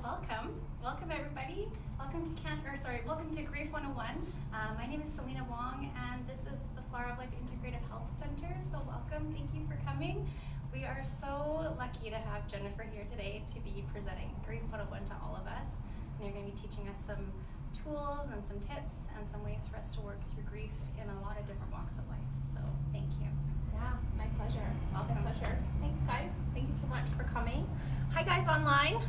Welcome everybody. Welcome to Grief 101. My name is Selena Wong, and this is the Flower of Life Integrative Health Center. So welcome, thank you for coming. We are so lucky to have Jennifer here today to be presenting Grief 101 to all of us. And you're going to be teaching us some tools and some tips and some ways for us to work through grief in a lot of different walks of life. So thank you. Yeah, my pleasure. Welcome. My pleasure. Thanks, guys. Thank you so much for coming. Hi, guys online.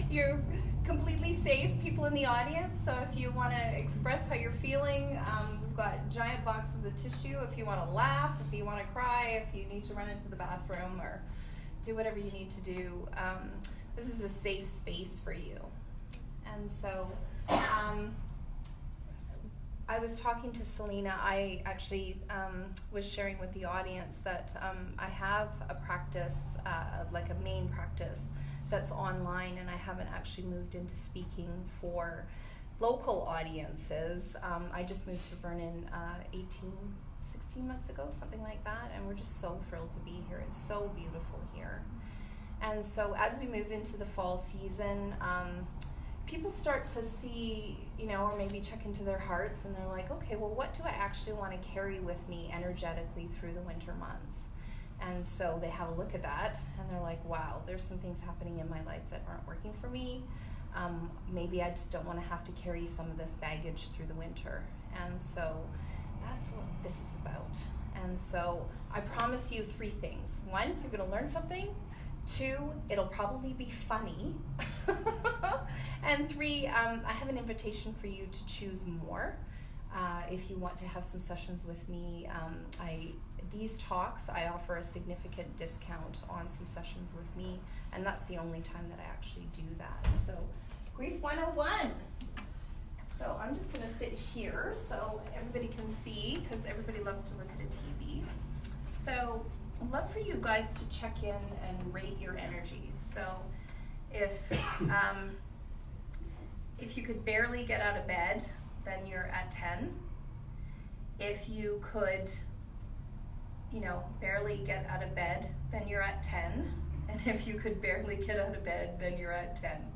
You're completely safe, people in the audience. So if you want to express how you're feeling, we've got giant boxes of tissue. If you want to laugh, if you want to cry, if you need to run into the bathroom or do whatever you need to do, this is a safe space for you. And so I was talking to Selena. I actually was sharing with the audience that I have a practice, like a main practice, that's online, and I haven't actually moved into speaking for local audiences. I just moved to Vernon 16 months ago, something like that, and we're just so thrilled to be here. It's so beautiful here. And so as we move into the fall season, people start to see, or maybe check into their hearts, and they're like, okay, well, what do I actually want to carry with me energetically through the winter months? And so they have a look at that, and they're like, wow, there's some things happening in my life that aren't working for me. Maybe I just don't want to have to carry some of this baggage through the winter. And so that's what this is about. And so I promise you 3 things. 1, you're going to learn something. 2, it'll probably be funny. And 3, I have an invitation for you to choose more. If you want to have some sessions with me, these talks, I offer a significant discount on some sessions with me, and that's the only time that I actually do that. So, Grief 101. So I'm just going to sit here so everybody can see, because everybody loves to look at a TV. So I'd love for you guys to check in and rate your energy. So if you could barely get out of bed, then you're at 10. If you could, barely get out of bed, then you're at 10. And if you could barely get out of bed, then you're at 10.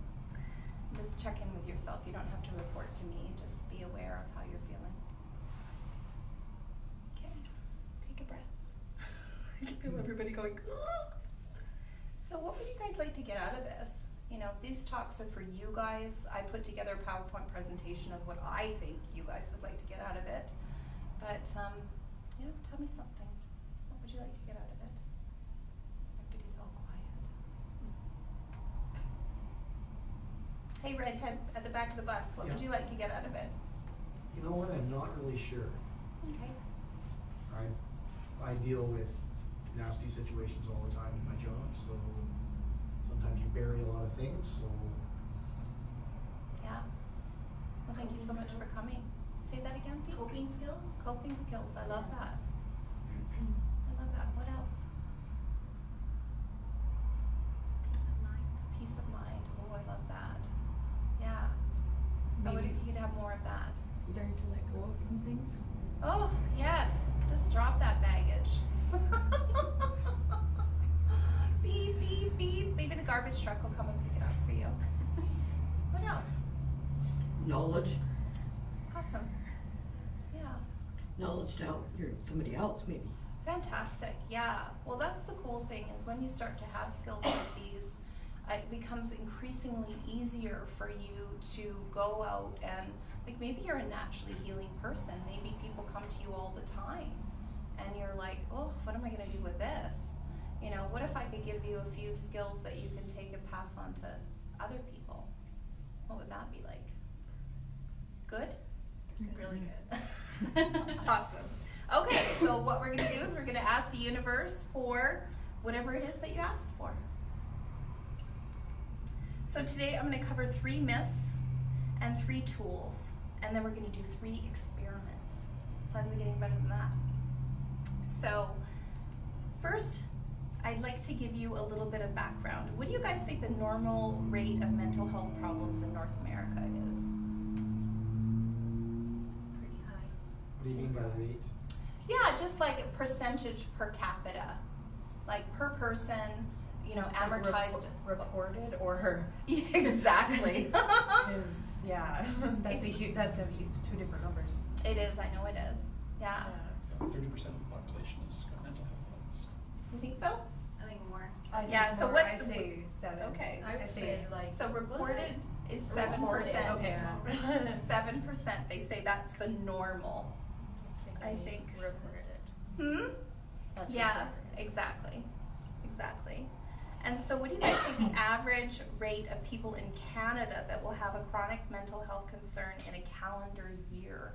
Just check in with yourself. You don't have to report to me. Just be aware of how you're feeling. Okay, take a breath. I can feel everybody going, ugh. So what would you guys like to get out of this? These talks are for you guys. I put together a PowerPoint presentation of what I think you guys would like to get out of it. But, tell me something. What would you like to get out of it? Everybody's all quiet. Hey, redhead at the back of the bus, what would you like to get out of it? You know what? I'm not really sure. Okay. I deal with nasty situations all the time in my job, so sometimes you bury a lot of things, so. Yeah. Well, thank you so much for coming. Say that again, please. Coping skills? Coping skills. I love that. I love that. What else? Peace of mind. Peace of mind. Oh, I love that. Yeah. Oh, what if you could have more of that? Learn to let go of some things. Oh, yes. Just drop that baggage. Beep, beep, beep. Maybe the garbage truck will come and pick it up for you. What else? Knowledge. Awesome. Yeah. Knowledge to help somebody else, maybe. Fantastic. Yeah. Well, that's the cool thing is when you start to have skills like these, it becomes increasingly easier for you to go out and, maybe you're a naturally healing person. Maybe people come to you all the time and you're like, oh, what am I going to do with this? What if I could give you a few skills that you can take and pass on to other people? What would that be like? Good? Really good. Awesome. Okay, so what we're going to do is we're going to ask the universe for whatever it is that you asked for. So today I'm going to cover 3 myths and 3 tools, and then we're going to do 3 experiments. How's it getting better than that? So first, I'd like to give you a little bit of background. What do you guys think the normal rate of mental health problems in North America is? Pretty high. What do you mean by rate? Yeah, just like a percentage per capita. Like per person, you know, Like amortized. reported or Exactly. is that's two different numbers. It is, I know it is. Yeah. So 30% of the population has got mental health problems. You think so? I think more. I think Yeah, so more, what's I the- say 7. Okay. I would say like. So reported is Reported, 7%. Okay. 7%. They say that's the normal. I think. Reported. That's Yeah, reported. exactly. Exactly. And so what do you guys think the average rate of people in Canada that will have a chronic mental health concern in a calendar year?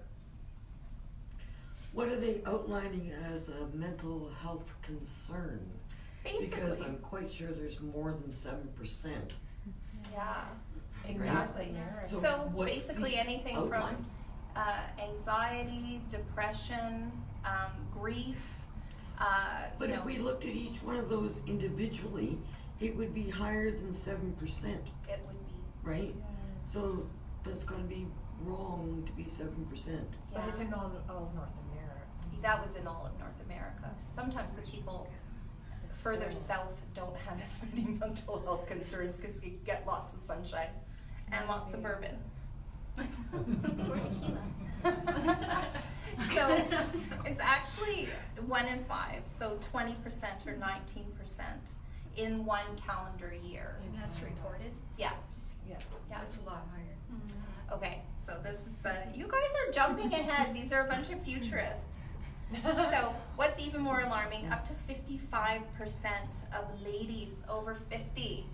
What are they outlining as a mental health concern? Because Basically. I'm quite sure there's more than 7%. Yeah, exactly. So So what's basically the anything outline? from anxiety, depression, grief, But you if know, we looked at each one of those individually, it would be higher than 7%, it would be. right? So that's gotta be wrong to be 7%. But Yeah. it's in all of North America. That was in all of North America. Sometimes the people further south don't have as many mental health concerns because you get lots of sunshine and lots of bourbon. Or tequila. So it's actually 1 in 5, so 20% or 19% in one calendar year. And that's reported. Yeah, Yeah. yeah. That's a lot higher. Okay, so this is you guys are jumping ahead. These are a bunch of futurists. So what's even more alarming, up to 55% of ladies over 50,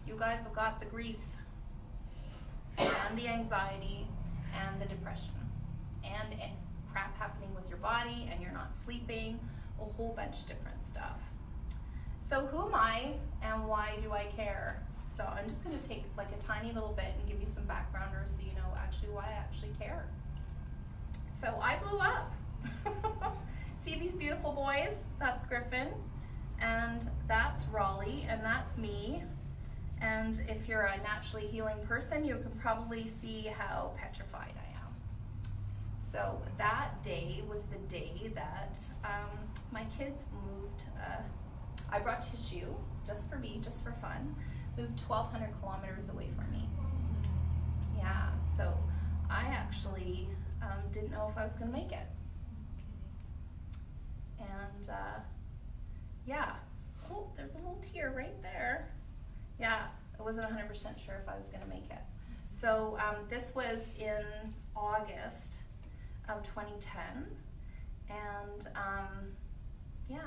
you guys have got the grief and the anxiety and the depression and crap happening with your body and you're not sleeping, a whole bunch of different stuff. So who am I and why do I care? So I'm just going to take like a tiny little bit and give you some backgrounders so you know actually why I actually care. So I blew up. See these beautiful boys? That's Griffin, and that's Raleigh, and that's me. And if you're a naturally healing person, you can probably see how petrified I am. So that day was the day that my kids moved. I brought tissue just for me, just for fun. Moved 1,200 kilometers away from me. Yeah, so I actually didn't know if I was going to make it. And yeah, oh, there's a little tear right there. Yeah, I wasn't 100% sure if I was going to make it. So this was in August of 2010, and yeah,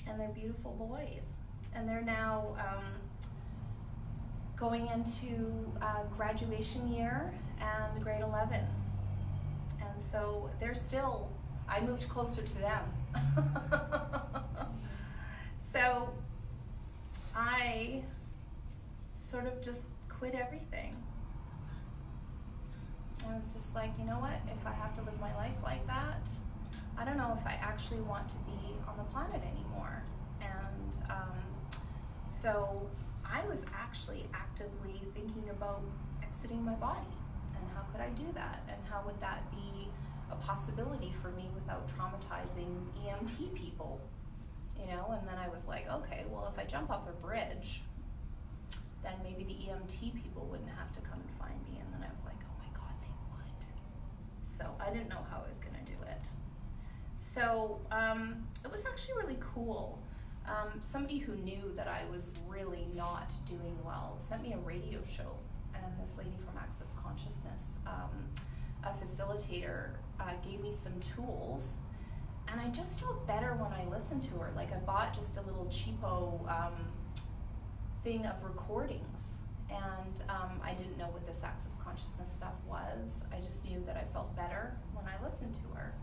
and they're beautiful boys, and they're now going into graduation year and grade 11, and so they're still, I moved closer to them. So I sort of just quit everything. I was just like, you know what, if I have to live my life like that, I don't know if I actually want to be on the planet anymore. And so I was actually actively thinking about exiting my body, and how could I do that, and how would that be a possibility for me without traumatizing EMT people, you know? And then I was like, okay, well, if I jump off a bridge, then maybe the EMT people wouldn't have to come and find me. And then I was like, oh my God, they would. So I didn't know how I was gonna do it. So it was actually really cool. Somebody who knew that I was really not doing well sent me a radio show, and this lady from Access Consciousness, a facilitator, gave me some tools, and I just felt better when I listened to her. Like I bought just a little cheapo thing of recordings, and I didn't know what this Access Consciousness stuff was. I just knew that I felt better when I listened to her,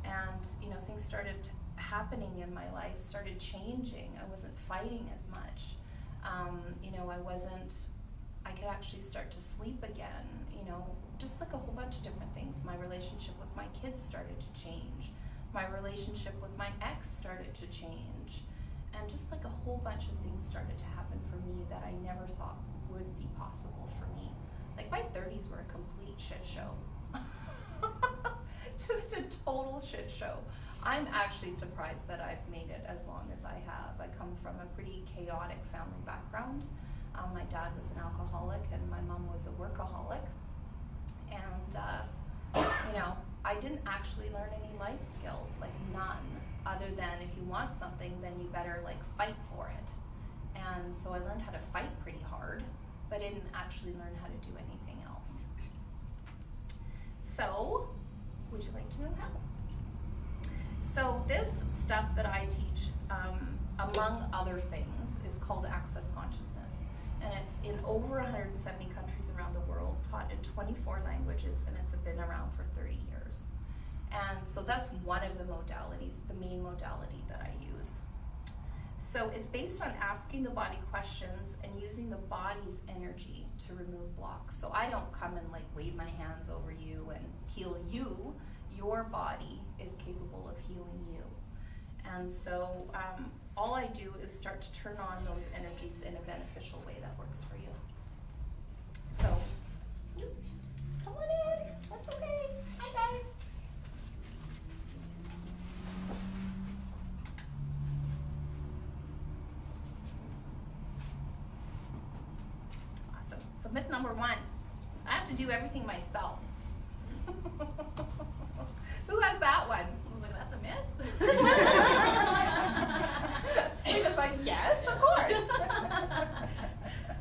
and you know, things started happening in my life, started changing. I wasn't fighting as much. You know, I could actually start to sleep again, you know, just like a whole bunch of different things. My relationship with my kids started to change. My relationship with my ex started to change. And just like a whole bunch of things started to happen for me that I never thought would be possible for me. Like my 30s were a complete shit show. Just a total shit show. I'm actually surprised that I've made it as long as I have. I come from a pretty chaotic family background. My dad was an alcoholic and my mom was a workaholic. And, you know, I didn't actually learn any life skills, like none, other than if you want something, then you better like fight for it. And so I learned how to fight pretty hard, but I didn't actually learn how to do anything else. So, would you like to know how? So this stuff that I teach, among other things, is called Access Consciousness. And it's in over 170 countries around the world, taught in 24 languages, and it's been around for 30 years. And so that's one of the modalities, the main modality that I use. So it's based on asking the body questions and using the body's energy to remove blocks. So I don't come and like wave my hands over you and heal you. Your body is capable of healing you. And so all I do is start to turn on those energies in a beneficial way that works for you. So, come on in. That's okay. Hi, guys. Awesome. So myth number 1, I have to do everything myself. Who has that one? I was like, that's a myth? Steve was like, yes, of course.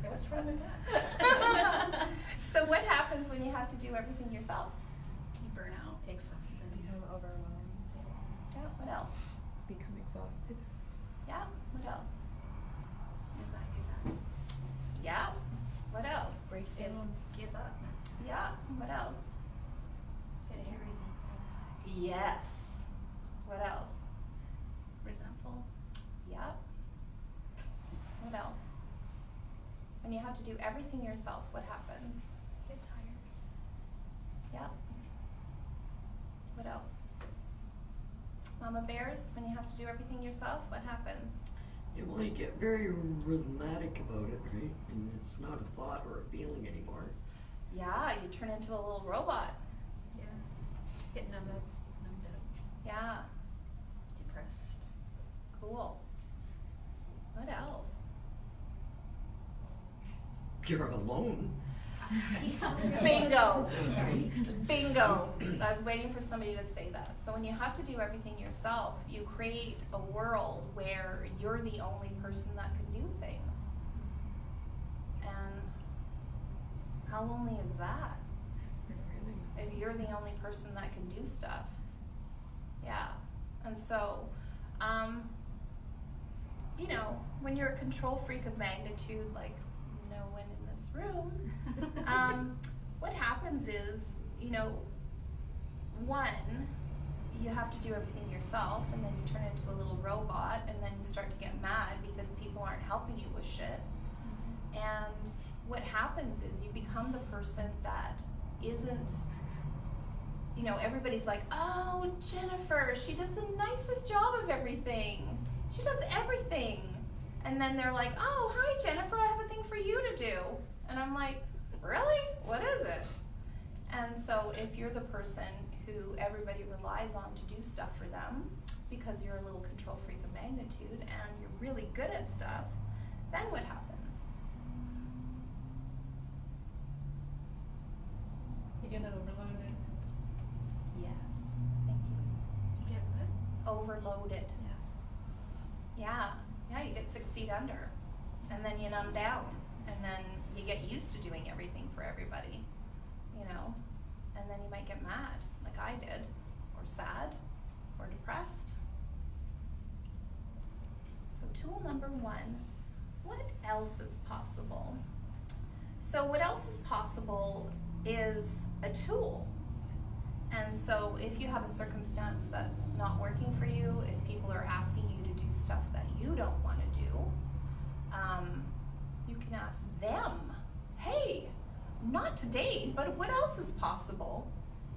What's wrong with that? So what happens when you have to do everything yourself? You burn out. Exhaustion. Become overwhelmed. Yeah, what else? Become exhausted. Yeah, what else? Anxiety attacks. Yeah, what else? Break Give, down. give up. Yeah, what else? Getting resentful. Yes. What else? Resentful. Yep. What else? When you have to do everything yourself, what happens? Get tired. Yep. What else? Mama Bears, when you have to do everything yourself, what happens? Yeah, well, you get very rhythmatic about it, right? And it's not a thought or a feeling anymore. Yeah, you turn into a little robot. Yeah. Get numbed out. Yeah, Depressed. cool. What else? You're alone. Bingo. Bingo. I was waiting for somebody to say that. So when you have to do everything yourself, you create a world where you're the only person that can do things. And how lonely is that? If you're the only person that can do stuff. Yeah. And so, you know, when you're a control freak of magnitude, like no one in this room, what happens is, you know, one, you have to do everything yourself, and then you turn into a little robot, and then you start to get mad because people aren't helping you with shit. And what happens is you become the person that isn't, you know, everybody's like, oh, Jennifer, she does the nicest job of everything. She does everything. And then they're like, oh, hi, Jennifer, I have a thing for you to do. And I'm like, really? What is it? And so if you're the person who everybody relies on to do stuff for them because you're a little control freak of magnitude and you're really good at stuff, then what happens? You get overloaded. Yes, thank you. You get what? Overloaded. Yeah. Yeah, you get 6 feet under, and then you numb down, and then you get used to doing everything for everybody, you know, and then you might get mad, like I did, or sad, or depressed. So tool number 1, what else is possible? So what else is possible is a tool. And so if you have a circumstance that's not working for you, if people are asking you to do stuff that you don't want to do, you can ask them, hey, not today, but what else is possible?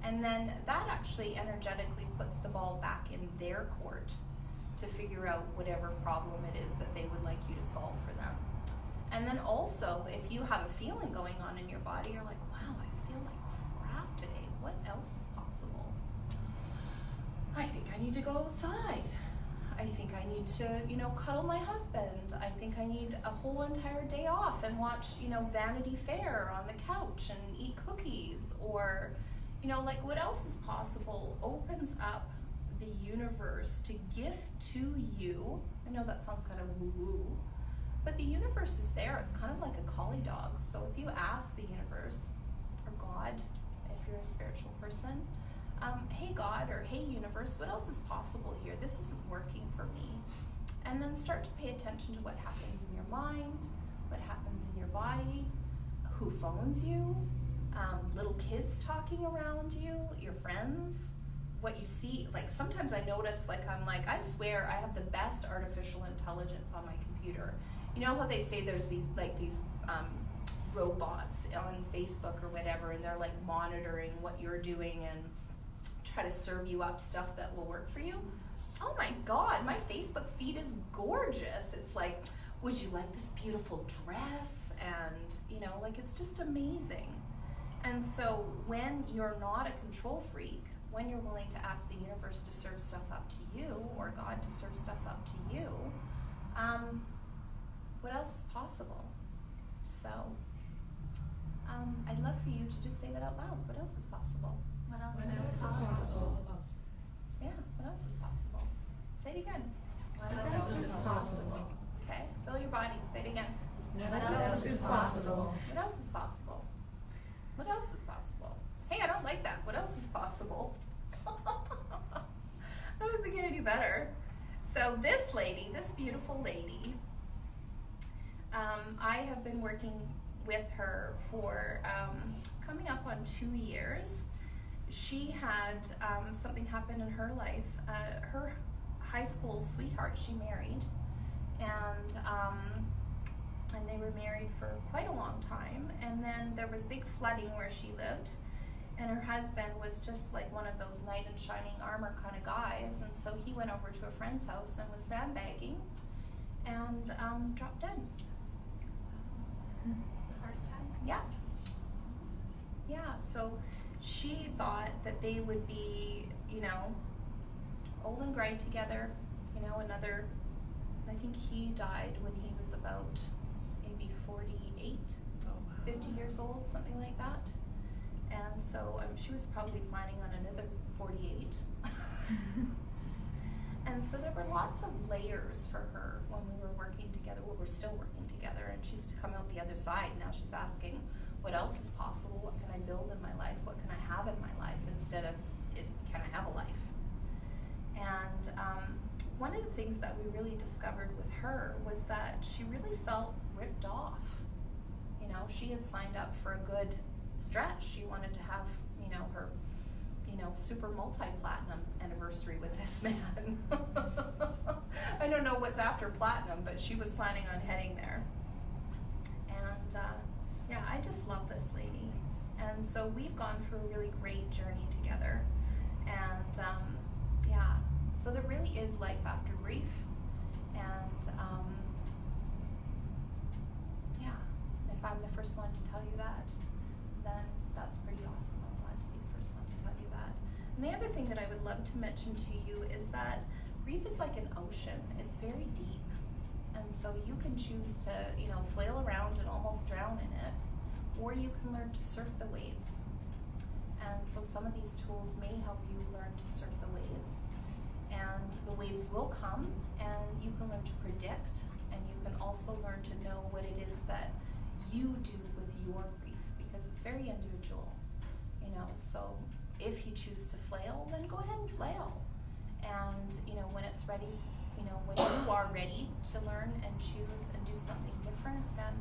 And then that actually energetically puts the ball back in their court to figure out whatever problem it is that they would like you to solve for them. And then also, if you have a feeling going on in your body, you're like, wow, I feel like crap today. What else is possible? I think I need to go outside. I think I need to, cuddle my husband. I think I need a whole entire day off and watch, Vanity Fair on the couch and eat cookies. Or, what else is possible opens up the universe to gift to you. I know that sounds kind of woo-woo, but the universe is there. It's kind of like a collie dog. So if you ask the universe, or God, if you're a spiritual person, hey God, or hey universe, what else is possible here? This isn't working for me. And then start to pay attention to what happens in your mind, what happens in your body, who phones you, little kids talking around you, your friends, what you see. Like sometimes I notice, I swear I have the best artificial intelligence on my computer. You know how they say there's these robots on Facebook or whatever, and they're monitoring what you're doing and try to serve you up stuff that will work for you? Oh my God, my Facebook feed is gorgeous. It's like, would you like this beautiful dress? And, it's just amazing. And so when you're not a control freak, when you're willing to ask the universe to serve stuff up to you, or God to serve stuff up to you, what else is possible? So, I'd love for you to just say that out loud. What else is possible? What else What is else is possible? possible? Yeah, what else is possible? Say it again. What else is possible? Okay, fill your body. Say it again. What else is possible? What else is possible? What else is possible? Hey, I don't like that. What else is possible? That doesn't get any better. So this lady, this beautiful lady, I have been working with her for coming up on 2 years. She had something happen in her life. Her high school sweetheart, she married, and they were married for quite a long time. And then there was big flooding where she lived, and her husband was just like one of those knight in shining armor kind of guys. And so he went over to a friend's house and was sandbagging, and dropped dead. Heart attack? Yeah. Yeah, so she thought that they would be, old and gray together, I think he died when he was about maybe 48, 50 years old, something like that. And so she was probably planning on another 48. And so there were lots of layers for her when we were working together. Well, we're still working together, and she's come out the other side. Now she's asking, what else is possible? What can I build in my life? What can I have in my life instead of, can I have a life? And one of the things that we really discovered with her was that she really felt ripped off. She had signed up for a good stretch. She wanted to have, her, super multi-platinum anniversary with this man. I don't know what's after platinum, but she was planning on heading there. And yeah, I just love this lady. And so we've gone through a really great journey together. And yeah, so there really is life after grief. And yeah, if I'm the first one to tell you that, then that's pretty awesome. I'm glad to be the first one to tell you that. And the other thing that I would love to mention to you is that grief is like an ocean. It's very deep. And so you can choose to, flail around and almost drown in it, or you can learn to surf the waves. And so some of these tools may help you learn to surf the waves. And the waves will come, and you can learn to predict, and you can also learn to know what it is that you do with your grief, because it's very individual, So if you choose to flail, then go ahead and flail. And, when it's ready, when you are ready to learn and choose and do something different, then,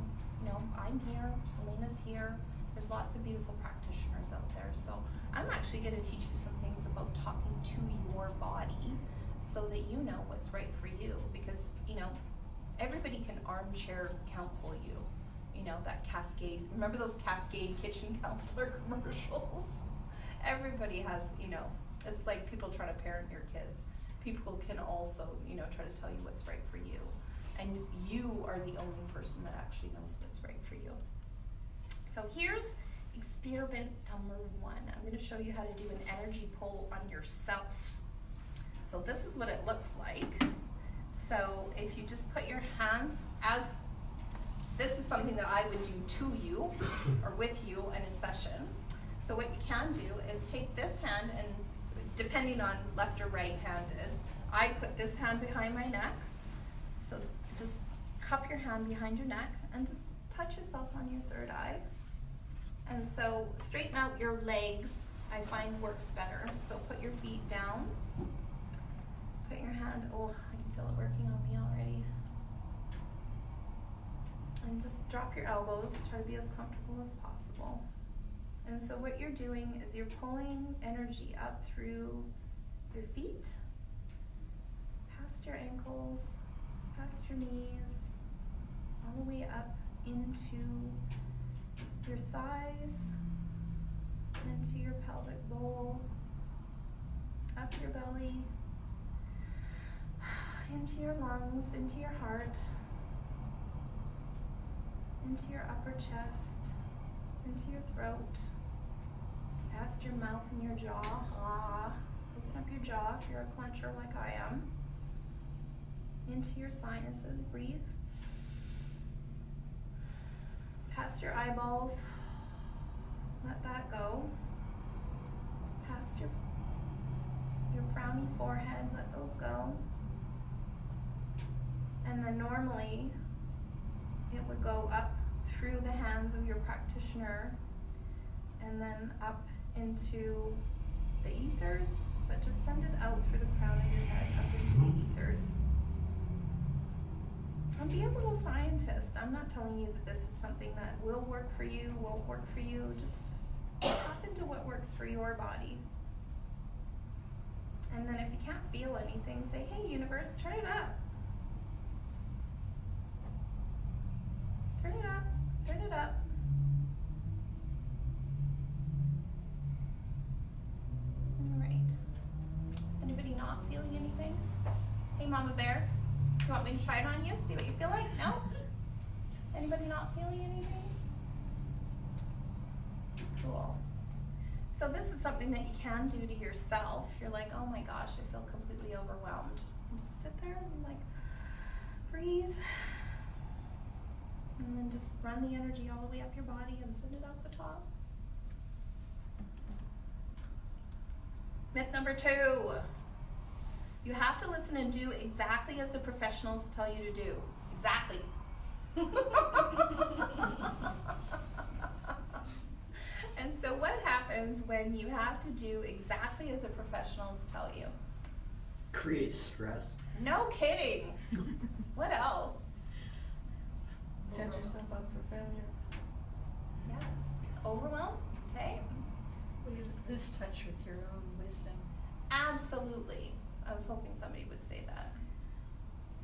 I'm here, Selena's here. There's lots of beautiful practitioners out there. So I'm actually going to teach you some things about talking to your body so that you know what's right for you. Because, everybody can armchair counsel you. That Cascade, remember those Cascade kitchen counselor commercials? Everybody has, it's like people trying to parent your kids. People can also, try to tell you what's right for you. And you are the only person that actually knows what's right for you. So here's experiment number 1. I'm going to show you how to do an energy pull on yourself. So this is what it looks like. So if you just put your hands as, this is something that I would do to you or with you in a session. So what you can do is take this hand and, depending on left or right handed, I put this hand behind my neck. So just cup your hand behind your neck and just touch yourself on your third eye. And so straighten out your legs, I find works better. So put your feet down. Put your hand, oh, I can feel it working on me already. And just drop your elbows, try to be as comfortable as possible. And so what you're doing is you're pulling energy up through your feet, past your ankles, past your knees, all the way up into your thighs, into your pelvic bowl, up your belly, into your lungs, into your heart, into your upper chest, into your throat, past your mouth and your jaw. Open up your jaw if you're a clencher like I am. Into your sinuses, breathe. Past your eyeballs, let that go. Past your frowny forehead, let those go. And then normally it would go up through the hands of your practitioner and then up into the ethers, but just send it out through the crown of your head up into the ethers. And be a little scientist. I'm not telling you that this is something that will work for you, won't work for you. Just tap into what works for your body. And then if you can't feel anything, say, hey universe, turn it up. Turn it up, turn it up. All right. Anybody not feeling anything? Hey Mama Bear, you want me to try it on you? See what you feel like? No? Anybody not feeling anything? Cool. So this is something that you can do to yourself. You're like, oh my gosh, I feel completely overwhelmed. Just sit there and like, breathe. And then just run the energy all the way up your body and send it out the top. Myth number 2. You have to listen and do exactly as the professionals tell you to do. Exactly. And so what happens when you have to do exactly as the professionals tell you? Create stress. No kidding. What else? Set yourself up for failure. Yes. Overwhelm? Okay. Will you lose touch with your own wisdom? Absolutely. I was hoping somebody would say that.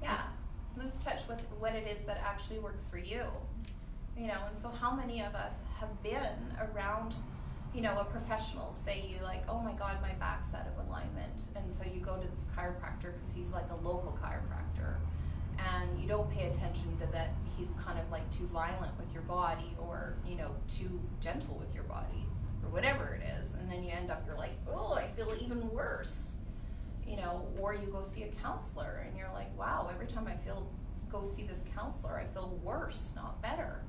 Yeah. Lose touch with what it is that actually works for you. You know, and so how many of us have been around, you know, a professional, say you like, oh my God, my back's out of alignment. And so you go to this chiropractor because he's like a local chiropractor. And you don't pay attention to that he's kind of like too violent with your body or, you know, too gentle with your body or whatever it is. And then you end up, you're like, oh, I feel even worse. You know, or you go see a counselor and you're like, wow, every time I go see this counselor, I feel worse, not better.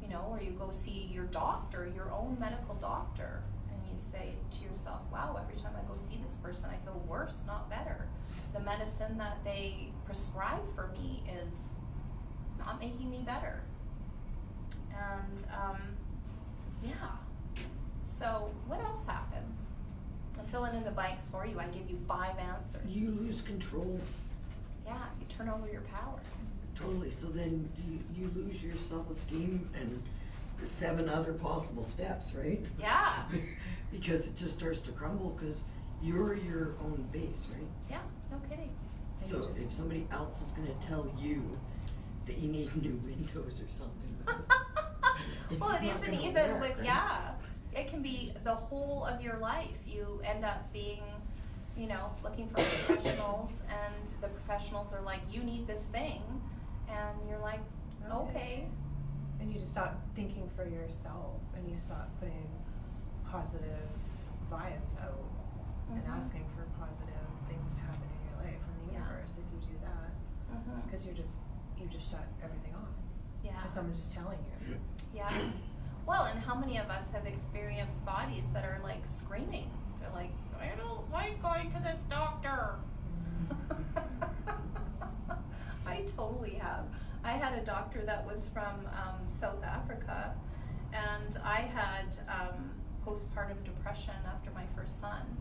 You know, or you go see your doctor, your own medical doctor, and you say to yourself, wow, every time I go see this person, I feel worse, not better. The medicine that they prescribe for me is not making me better. And yeah. So what else happens? I'm filling in the blanks for you. I give you 5 answers. You lose control. Yeah, you turn over your power. Totally. So then you lose your self-esteem and the 7 other possible steps, right? Yeah. Because it just starts to crumble because you're your own base, right? Yeah, no kidding. So if somebody else is going to tell you that you need new windows or something, Well, it it's not isn't gonna even work, with, right? yeah, it can be the whole of your life. You end up being, you know, looking for professionals, and the professionals are like, you need this thing, and you're like, okay. And you just stop thinking for yourself, and you stop putting positive vibes out and Mhm. asking for positive things to happen in away from the Yeah. universe if you do that, Mhm. because you just shut everything off. Yeah. Because someone's just telling you. Yeah. Well, and how many of us have experienced bodies that are like screaming? They're like, I don't like going to this doctor. I totally have. I had a doctor that was from South Africa, and I had postpartum depression after my first son,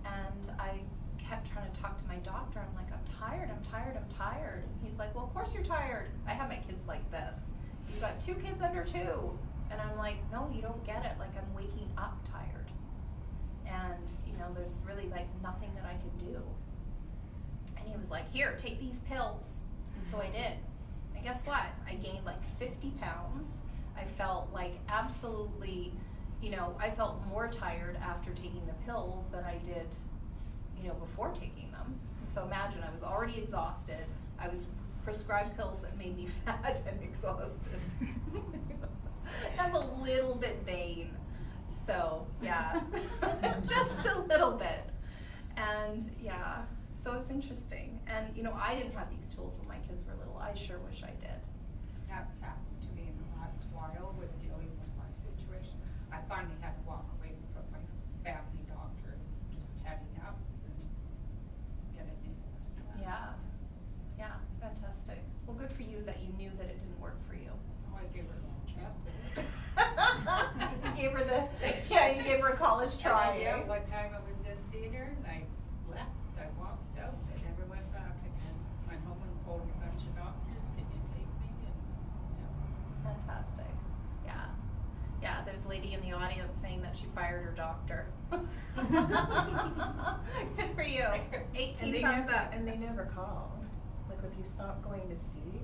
and I kept trying to talk to my doctor. I'm like, I'm tired. And he's like, well, of course you're tired. I have my kids like this. You've got 2 kids under 2. And I'm like, no, you don't get it. Like, I'm waking up tired. And, you know, there's really like nothing that I can do. And he was like, here, take these pills. And so I did. And guess what? I gained like 50 pounds. I felt like absolutely, you know, I felt more tired after taking the pills than I did, you know, before taking them. So imagine, I was already exhausted. I was prescribed pills that made me fat and exhausted. I'm a little bit vain. So, yeah, just a little bit. And yeah, so it's interesting. And, you know, I didn't have these tools when my kids were little. I sure wish I did. That's happened to me in the last while with dealing with my situation. I finally had to walk away from my family doctor, just heading up and getting in. Yeah, yeah, fantastic. Well, good for you that you knew that it didn't work for you. Oh, I gave her a little chat. You gave her you gave her a college try. Yeah, one time I was in seeing her and I left, I walked out, I never went back again. Went home and phoned a bunch of doctors, can you take me? And, yeah. Fantastic. Yeah. Yeah, there's a lady in the audience saying that she fired her doctor. Good for you. 18 thumbs up. And they never call. Like, if you stop going to see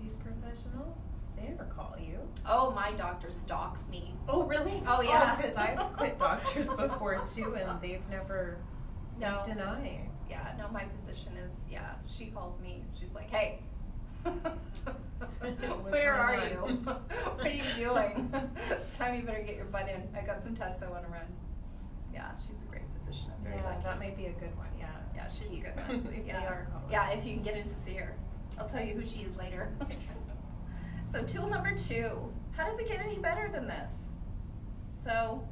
these professionals, they never call you. Oh, my doctor stalks me. Oh, really? Oh, yeah. Because I've quit doctors before too, and they've never No. denied. Yeah, no, my physician is, yeah, she calls me. She's like, hey, where are going you? on? What are you doing? It's time you better get your butt in. I got some tests I want to run. Yeah, she's a great physician. I'm very Yeah, lucky. that might be a good one. Yeah. Yeah, she's a Keep. good one. If Yeah. they are calling. Yeah, if you can get in to see her. I'll tell you who she is later. So tool number 2, how does it get any better than this? So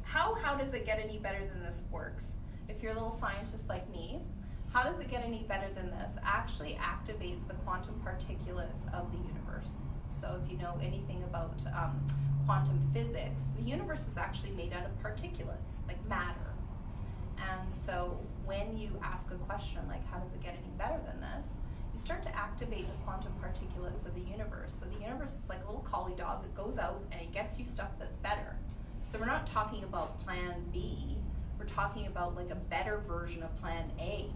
how does it get any better than this works? If you're a little scientist like me, how does it get any better than this? Actually activates the quantum particulates of the universe. So if you know anything about quantum physics, the universe is actually made out of particulates, like matter. And so when you ask a question like, how does it get any better than this? You start to activate the quantum particulates of the universe. So the universe is like a little collie dog that goes out and it gets you stuff that's better. So we're not talking about plan B, we're talking about like a better version of plan A.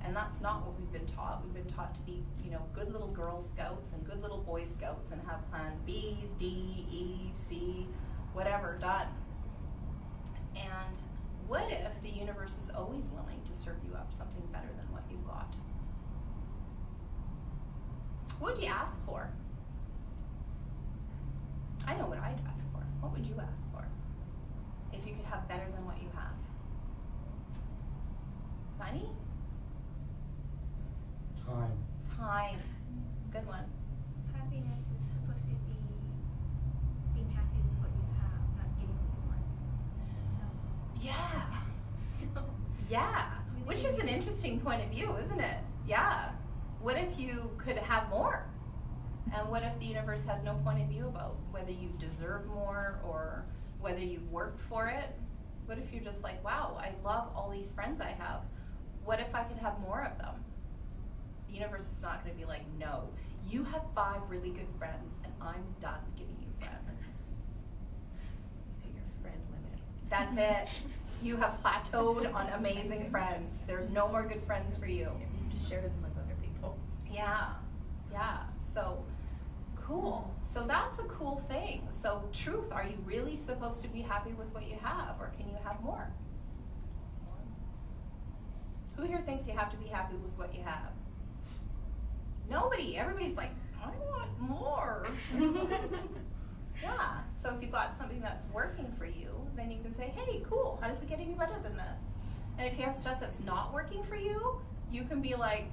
And that's not what we've been taught. We've been taught to be, you know, good little Girl Scouts and good little Boy Scouts and have plan B, D, E, C, whatever done. And what if the universe is always willing to serve you up something better than what you've got? What would you ask for? I know what I'd ask for. What would you ask for? If you could have better than what you have? Money? Time. Time. Good one. Happiness is supposed to be being happy with what you have, not getting more. Yeah. So Yeah. Which is an interesting point of view, isn't it? Yeah. What if you could have more? And what if the universe has no point of view about whether you deserve more or whether you've worked for it? What if you're just like, wow, I love all these friends I have. What if I could have more of them? The universe is not going to be like, no, you have 5 really good friends and I'm done giving you friends. Hit your friend limit. That's it. You have plateaued on amazing friends. There are no more good friends for you. You just share them with other people. Yeah, yeah. So cool. So that's a cool thing. So truth, are you really supposed to be happy with what you have, or can you have more? Who here thinks you have to be happy with what you have? Nobody. Everybody's like, I want more. Yeah. So if you got something that's working for you, then you can say, hey, cool. How does it get any better than this? And if you have stuff that's not working for you, You can be like,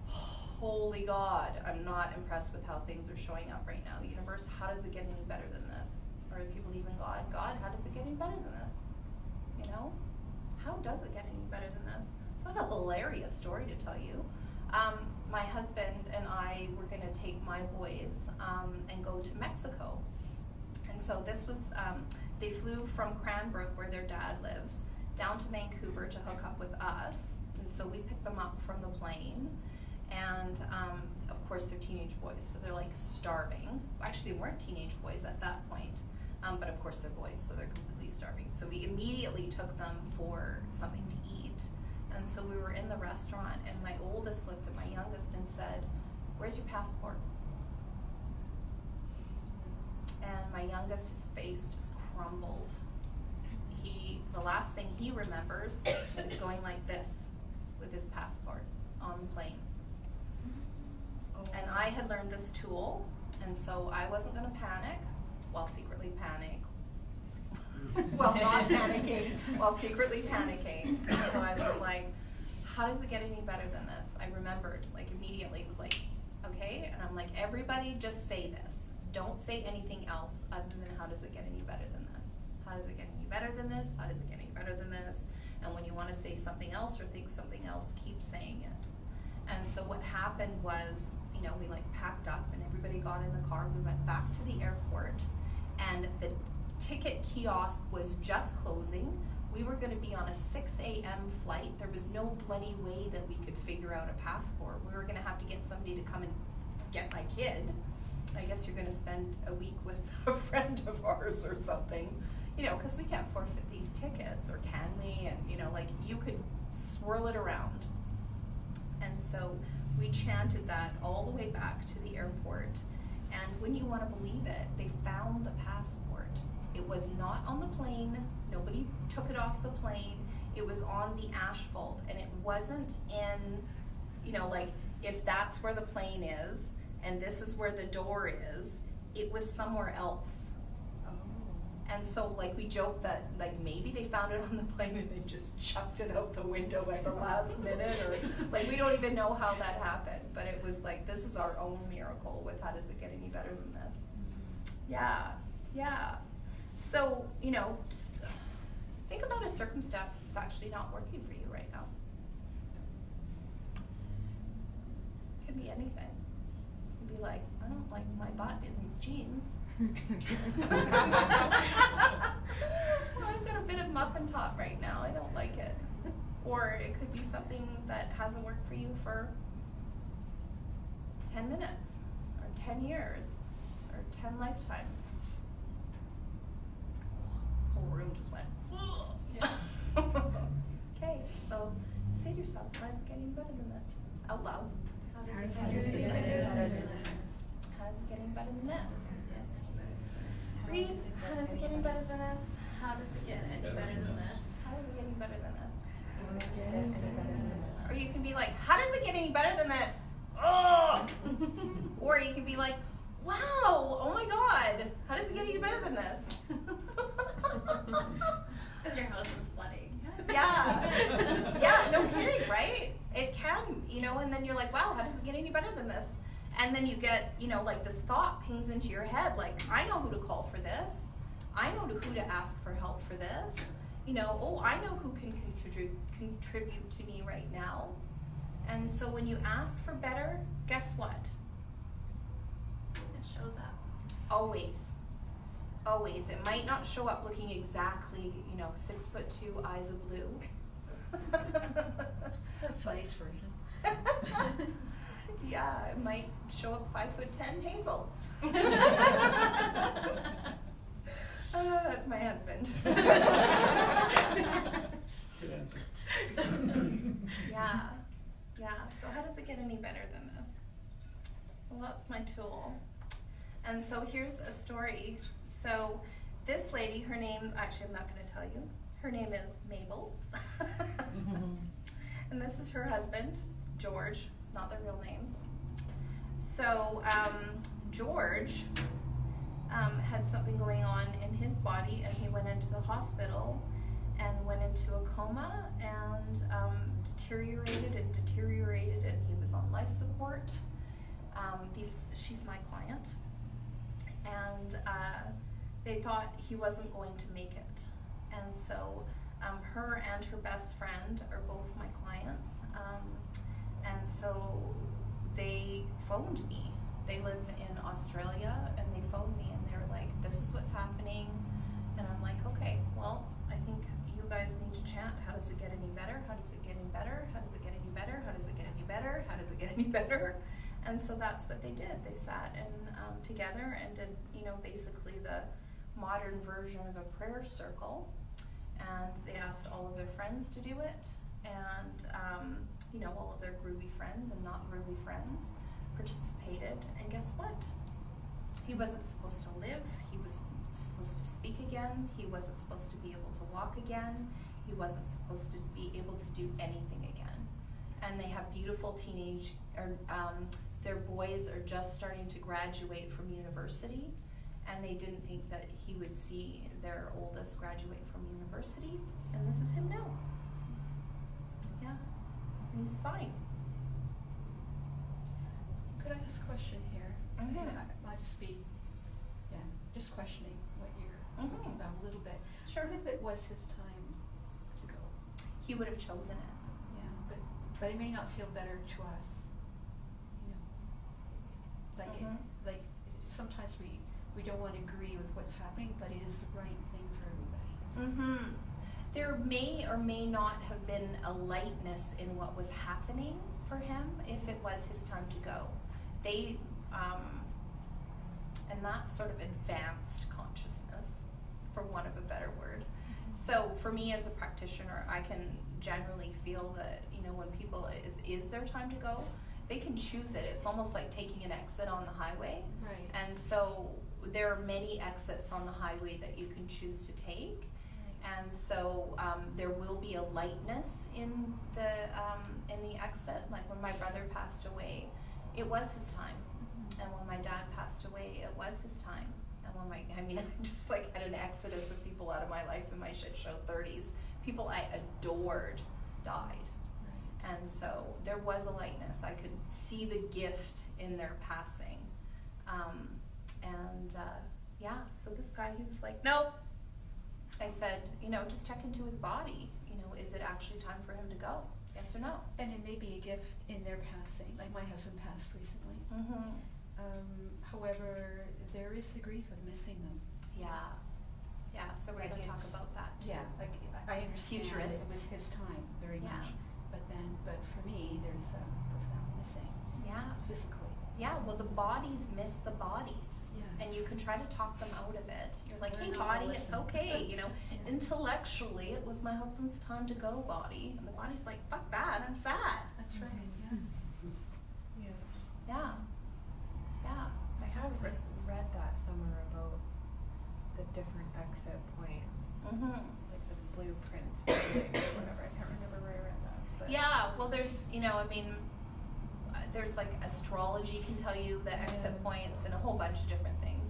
holy God, I'm not impressed with how things are showing up right now. Universe, how does it get any better than this? Or if you believe in God, God, how does it get any better than this? You know? How does it get any better than this? So I have a hilarious story to tell you. My husband and I were going to take my boys and go to Mexico. And so this was, they flew from Cranbrook, where their dad lives, down to Vancouver to hook up with us. And so we picked them up from the plane. And of course they're teenage boys, so they're like starving. Actually, they weren't teenage boys at that point, but of course they're boys, so they're completely starving. So we immediately took them for something to eat. And so we were in the restaurant, and my oldest looked at my youngest and said, "Where's your passport?" And my youngest, his face just crumbled. The last thing he remembers is going like this with his passport on the plane. And I had learned this tool, and so I wasn't going to panic, while secretly panic. Well, not panicking, while secretly panicking. And so I was like, how does it get any better than this? I remembered, like, immediately. It was like, okay. And I'm like, everybody just say this. Don't say anything else other than how does it get any better than this? How does it get any better than this? How does it get any better than this? And when you want to say something else or think something else, keep saying it. And so what happened was, you know, we like packed up and everybody got in the car. We went back to the airport, and the ticket kiosk was just closing. We were going to be on a 6 a.m. flight. There was no bloody way that we could figure out a passport. We were going to have to get somebody to come and get my kid. I guess you're going to spend a week with a friend of ours or something, you know, because we can't forfeit these tickets, or can we? And, you know, like, you could swirl it around. And so we chanted that all the way back to the airport. And when you want to believe it, they found the passport. It was not on the plane. Nobody took it off the plane. It was on the asphalt. And it wasn't in, you know, like, if that's where the plane is and this is where the door is, it was somewhere else. And so, like, we joked that, like, maybe they found it on the plane and they just chucked it out the window at the last minute, or, like, we don't even know how that happened. But it was like, this is our own miracle with how does it get any better than this? Yeah, yeah. So, you know, just think about a circumstance that's actually not working for you right now. It could be anything. It could be like, I don't like my butt in these jeans. Well, I've got a bit of muffin top right now. I don't like it. Or it could be something that hasn't worked for you for 10 minutes, or 10 years, or 10 lifetimes. The whole room just went, yeah. Okay, so say to yourself, how does it get any better than this? Out loud. How does it get any better than this? How does it get any better than this? Breathe. How does it get any better than this? How does it get any better than this? How does it get any better than this? Or you can be like, how does it get any better than this? Oh! Or you can be like, wow, oh my God, how does it get any better than this? Because your house is flooding. Yeah. Yeah, no kidding, right? It can, you know, and then you're like, wow, how does it get any better than this? And then you get, you know, like, this thought pings into your head, like, I know who to call for this. I know who to ask for help for this. You know, oh, I know who can contribute to me right now. And so when you ask for better, guess what? It shows up. Always. Always. It might not show up looking exactly, you know, 6'2", eyes of blue. That's nice version. Yeah, it might show up 5'10", Hazel. That's my husband. Good answer. Yeah, yeah. So how does it get any better than this? Well, that's my tool. And so here's a story. So this lady, her name, actually I'm not going to tell you. Her name is Mabel. And this is her husband, George, not their real names. So George had something going on in his body, and he went into the hospital, and went into a coma and deteriorated, and he was on life support. She's my client, and they thought he wasn't going to make it, and so her and her best friend are both my clients, and so they phoned me. They live in Australia, and they phoned me, and they're like, "This is what's happening," and I'm like, "Okay, well, I think you guys need to chat. How does it get any better? How does it get any better? How does it get any better? How does it get any better? How does it get any better?" And so that's what they did. They sat and together and did, basically the modern version of a prayer circle. And they asked all of their friends to do it, and all of their groovy friends and not groovy friends participated. And guess what? He wasn't supposed to live. He was supposed to speak again. He wasn't supposed to be able to walk again. He wasn't supposed to be able to do anything again. And they have beautiful their boys are just starting to graduate from university, and they didn't think that he would see their oldest graduate from university, and this is him now. Yeah, and he's fine. Could I ask a question here? Mhm. I'll just be, just questioning what you're Mhm. talking about a little bit. Sure. What if it was his time to go? He would have chosen it. Yeah, but it may not feel better to us, like sometimes we don't want to agree with what's happening, but it is the right thing for everybody. There may or may not have been a lightness in what was happening for him if it was his time to go. They, and that's sort of advanced consciousness, for want of a better word. So for me as a practitioner, I can generally feel that, when people, is their time to go, they can choose it. It's almost like taking an exit on the highway. Right. And so there are many exits on the highway that you can choose to take. And so there will be a lightness in the exit. Like when my brother passed away, it was his time. And when my dad passed away, it was his time. And when I just like had an exodus of people out of my life in my shit show 30s. People I adored died. And so there was a lightness. I could see the gift in their passing. So this guy, he was like, "Nope." I said, just check into his body. Is it actually time for him to go? Yes or no? And it may be a gift in their passing, like my husband passed recently. However, there is the grief of missing them. Yeah. So we're Like going to talk it's- about that too. Yeah, like I understand Futurists. it was his time very Yeah. much, but for me, there's a profound missing Yeah. physically. Yeah, well, the bodies miss the bodies. Yeah. And you can try to talk them out of it. You're like, They're "Hey, not gonna body, it's listen." okay." Yeah. Intellectually, it was my husband's time to go, body. And the body's like, "Fuck that, I'm sad." That's right, Yeah. Yeah. I have read that somewhere about the different exit points, like the blueprint or whatever. I can't remember where I read that. But Yeah, well, there's, there's like astrology can tell you the exit Yeah. points and a whole bunch of different things.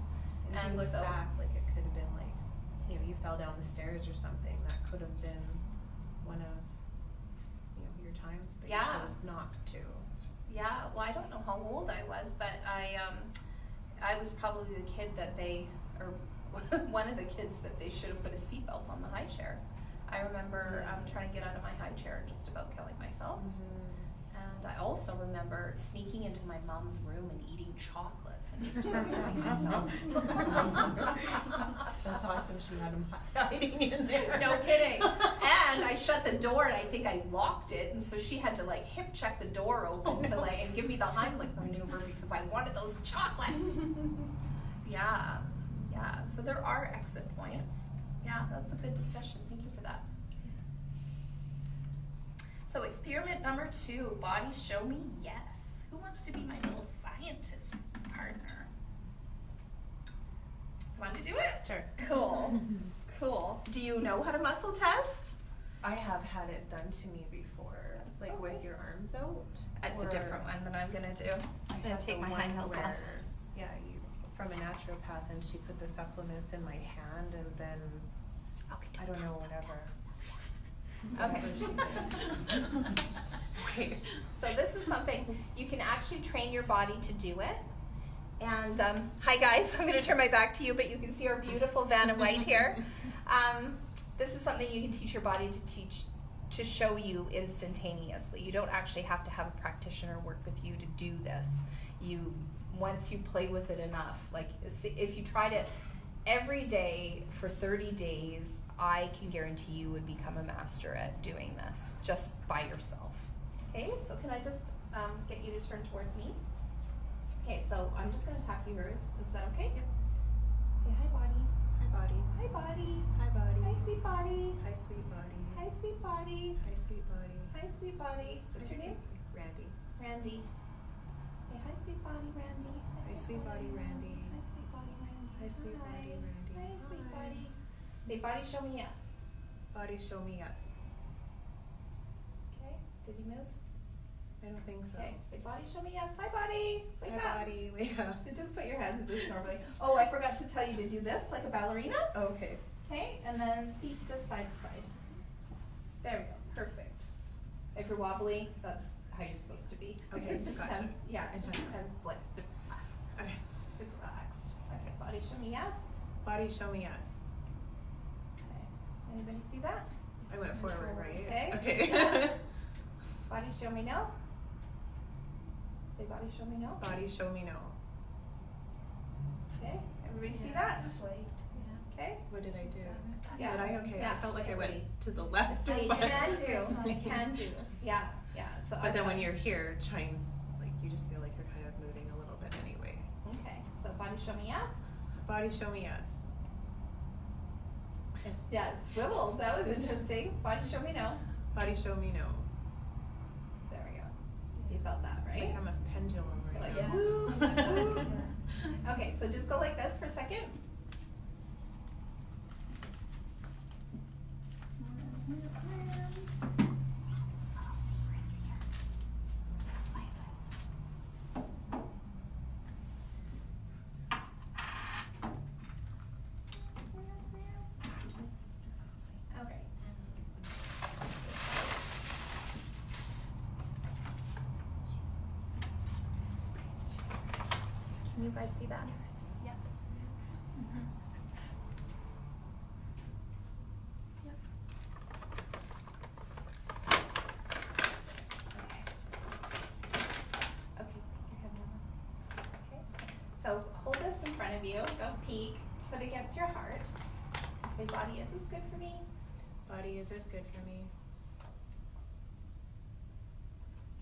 And if And you look so- back, like it could have been like, you fell down the stairs or something. That could have been one of, your times, but you Yeah. chose not to. Yeah, well, I don't know how old I was, but I was probably the kid that or one of the kids that they should have put a seatbelt on the high chair. I remember trying to get out of my high chair and just about killing myself. And I also remember sneaking into my mom's room and eating chocolates and just about killing myself. That's awesome. She had him hiding in there. No kidding. And I shut the door and I think I locked it, and so she had to like hip check the door open to like and give me the Heimlich maneuver because I wanted those chocolates. Yeah. So there are exit points. Yeah, that's a good discussion. Thank you for that. So experiment number 2, body show me yes. Who wants to be my little scientist partner? Want to do it? Sure. Cool. Do you know how to muscle test? I have had it done to me before, like with your arms out. That's a or different one that I'm gonna do. I I'm gonna had take the my one high heels where, off. Yeah, from a naturopath, and she put the supplements in my hand, and then I don't know, whatever. Okay. Okay. So this is something you can actually train your body to do it. And hi guys, I'm going to turn my back to you, but you can see our beautiful Vanna White here. This is something you can teach your body to show you instantaneously. You don't actually have to have a practitioner work with you to do this. Once you play with it enough, like if you tried it every day for 30 days, I can guarantee you would become a master at doing this just by yourself. Okay, so can I just get you to turn towards me? Okay, so I'm just going to tap yours. Is that okay? Yep. Okay, hi body. Hi body. Hi body. Hi body. Hi sweet body. Hi sweet body. Hi sweet body. Hi sweet body. Hi sweet body. What's your name? Randy. Randy. Hey, hi sweet body Randy. Hi sweet body Randy. Hi sweet body Randy. Hi sweet body Randy. Hi sweet Hi. body. Say body show me yes. Body show me yes. Okay, did you move? I don't think so. Okay, say body show me yes. Hi body. Wake up. Hi body, wake up. You just put your hands in this normally. Oh, I forgot to tell you to do this like a ballerina. Okay. Okay, and then feet just side to side. There we go, perfect. If you're wobbly, that's how you're supposed to be. Okay, Just gotcha. hands, yeah, I just gotcha. hands like super relaxed. Okay. Super relaxed. Okay, body show me yes. Body show me yes. Okay, anybody see that? I went forward, right? Okay. Okay. Yeah. Body show me no. Say body show me no. Body show me no. Okay, everybody see Yeah, that? sway, Okay. What did I do? Yeah. Did I? Okay. Yeah. I felt like I went to the left. It but- can do. It can do. Yeah, yeah. So But then I've when got- you're here, trying, like, you just feel like you're kind of moving a little bit anyway. Okay, so body show me yes. Body show me yes. Yeah, swivel. That was This is- interesting. Body show me no. Body show me no. There we go. You felt that, It's right? like I'm a pendulum right Like, now. woo, woo. Okay, so just go like this for a second. All right. Can you guys see that? Yes. Okay, keep your head down. Okay. So hold this in front of you. Don't peek. Put it against your heart. Say, body, is this good for me? Body, is this good for me?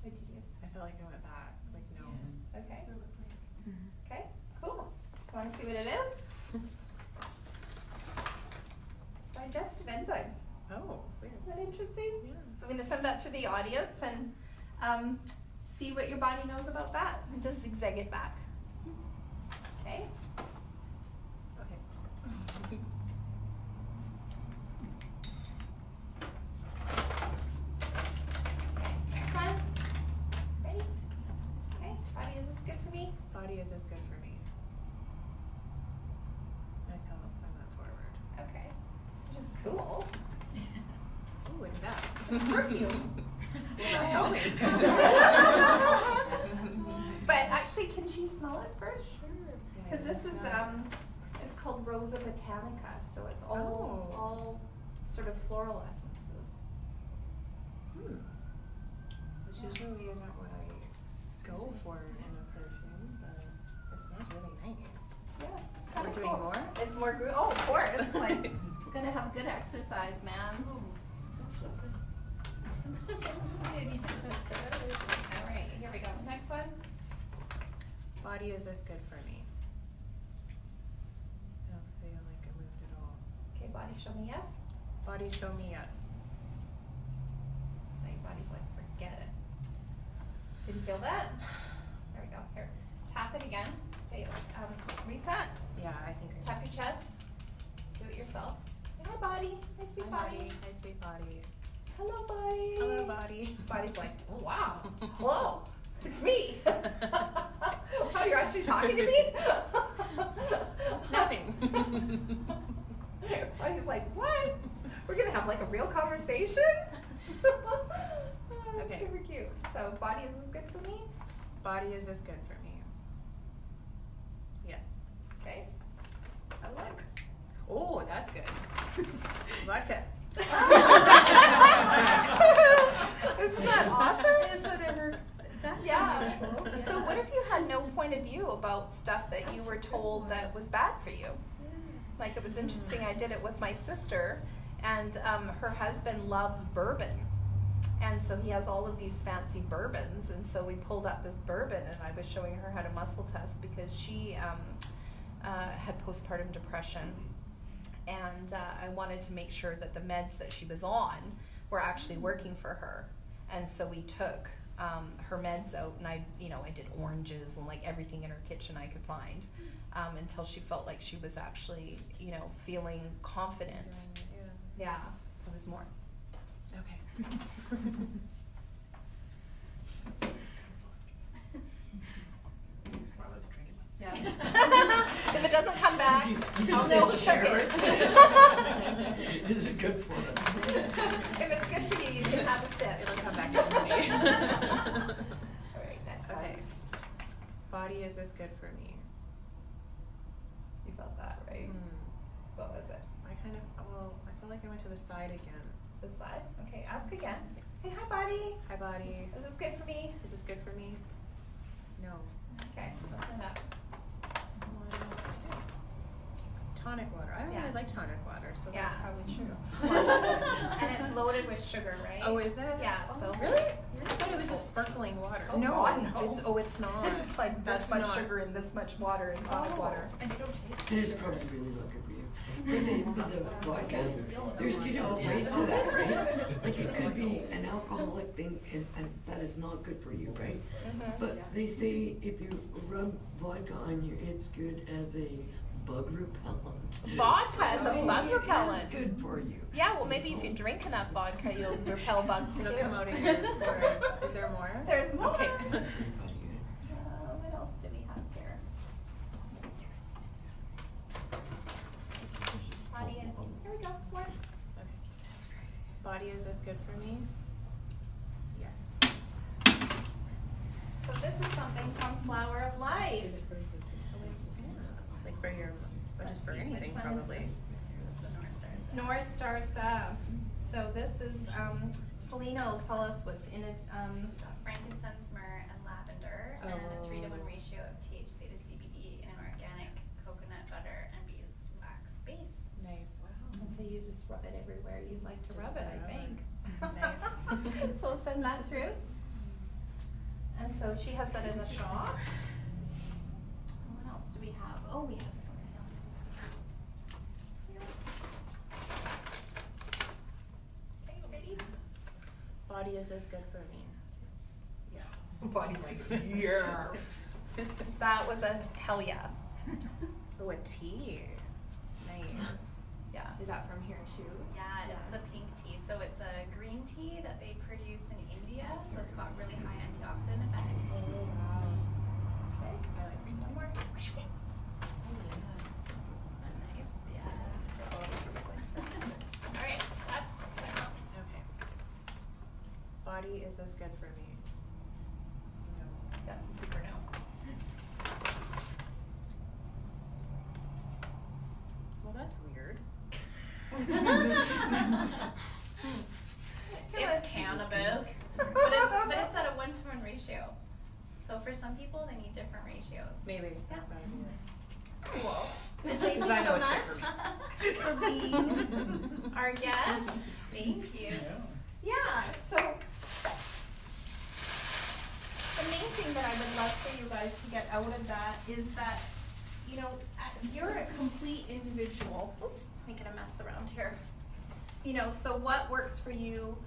What did you do? I felt like I went back. Like, no. Okay. Okay, cool. Want to see what it is? It's digestive enzymes. Oh, weird. Isn't that interesting? Yeah. So I'm going to send that to the audience and see what your body knows about that and just zigzag it back. Okay? Okay. Okay, next one. Ready? Okay, body, is this good for me? Body, is this good for me? I felt I went forward. Okay, which is cool. Ooh, look at that. It's perfume. That's always But actually, can she smell it first? Because this is, it's called Rosa Botanica, so it's all sort of floral essences. Which usually isn't what I go for in a perfume, but it smells really nice. Yeah, it's We're kinda doing cool. more? It's more oh, of course. Like, we're gonna have good exercise, man. All right, here we go. Next one. Body, is this good for me? I don't feel like I moved at all. Okay, body, show me yes. Body, show me yes. My body's like, forget it. Did you feel that? There we go. Here, tap it again. Say, just reset. Yeah, I think I Tap your chest. Do it yourself. Hi, body. Hi, sweet body. Hi, sweet body. Hello, body. Hello, body. Body's like, oh, wow. Hello. It's me. Wow, you're actually talking to me? Snapping. Body's like, what? We're gonna have like a real conversation? So body is this good for me? Body is this good for me? Yes. Okay. I look. Oh, that's good. Vodka. Isn't that awesome? Is it ever, that's Yeah. unusual. So what if you had no point of view about stuff that you were told that was bad for you? Like, it was interesting, I did it with my sister, and her husband loves bourbon. And so he has all of these fancy bourbons, and so we pulled up this bourbon, and I was showing her how to muscle test because she had postpartum depression. And I wanted to make sure that the meds that she was on were actually working for her. And so we took her meds out, and I did oranges and like everything in her kitchen I could find, until she felt like she was actually, feeling confident. Yeah. So there's more. Okay. Yeah. If it doesn't come back, You I'll just know have who to took share it. Is it good for us? If it's good for you, you can have a sip. It'll come back empty. All right, next Okay. one. Body is this good for me? You felt that, right? What was it? I feel like I went to the side again. This side? Okay, ask again. Say, hi, body. Hi, body. Is this good for me? Is this good for me? No. Okay, open it up. Tonic water. I don't Yeah. really like tonic water, so Yeah. that's probably true. And it's loaded with sugar, right? Oh, is it? Yeah, so. Really? I thought it was just sparkling water. Oh, no, God, no. it's not. It's like That's this much not. sugar and this much water in tonic water. And you don't taste It is probably really not good for you. But the vodka, there's two different ways to that, right? Like it could be an alcoholic thing, and that is not good for you, right? But they say if you rub vodka on you, it's good as a bug repellent. Vodka as a bug It is repellent. good for you. Yeah, well, maybe if you drink enough vodka, you'll repel bugs It'll too. come out of your pores. Is there more? There's more. Okay. What else do we have here? Body is, here we go, more. Body is this good for me? Yes. So this is something from Flower of Life. Like for your, but just for Let's see, anything which one is probably. This is the North Star Salve. North Star Salve. So this is, Selena will tell us what's in it. It's got frankincense, myrrh, and lavender, and a 3-to-1 ratio of THC to CBD in an organic coconut butter and beeswax base. Nice. Wow. And so you just rub it everywhere you'd like to Just rub it, I rub it. think. Nice. So we'll send that through. And so she has that in the shop. And what else do we have? Oh, we have something else. Okay, ready? Body is this good for me? Yes. Body's like, yeah. That was a hell yeah. Oh, a tea. Nice. Yeah. Is that from here too? Yeah, it's the pink tea. So it's a green tea that they produce in India, so it's got really high antioxidant effects. Oh, wow. Okay. I like green One more. Nice, yeah. All right. Last. Okay. Body is this good for me? No. That's a super no. Well, that's weird. It's cannabis, but it's at a 1-to-1 ratio. So for some people, they need different ratios. Maybe. Yeah. That's better. Cool. Thank you Because I know so it's much good for being our guest. Thank you. Yeah, so the main thing that I would love for you guys to get out of that is that, you're a complete individual. Oops, making a mess around here. So what works for you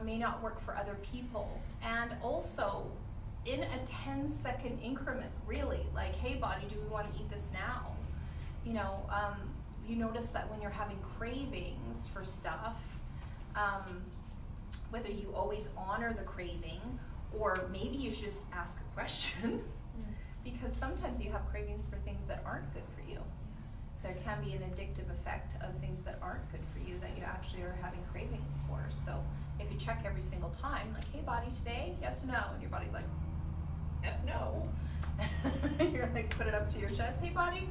may not work for other people. And also, in a 10-second increment, really, like, hey, body, do we want to eat this now? You notice that when you're having cravings for stuff, whether you always honor the craving or maybe you should just ask a question because sometimes you have cravings for things that aren't good for you. There can be an addictive effect of things that aren't good for you that you actually are having cravings for. So If you check every single time, like, hey body, today, yes or no? And your body's like, F no. You're like, put it up to your chest, hey body,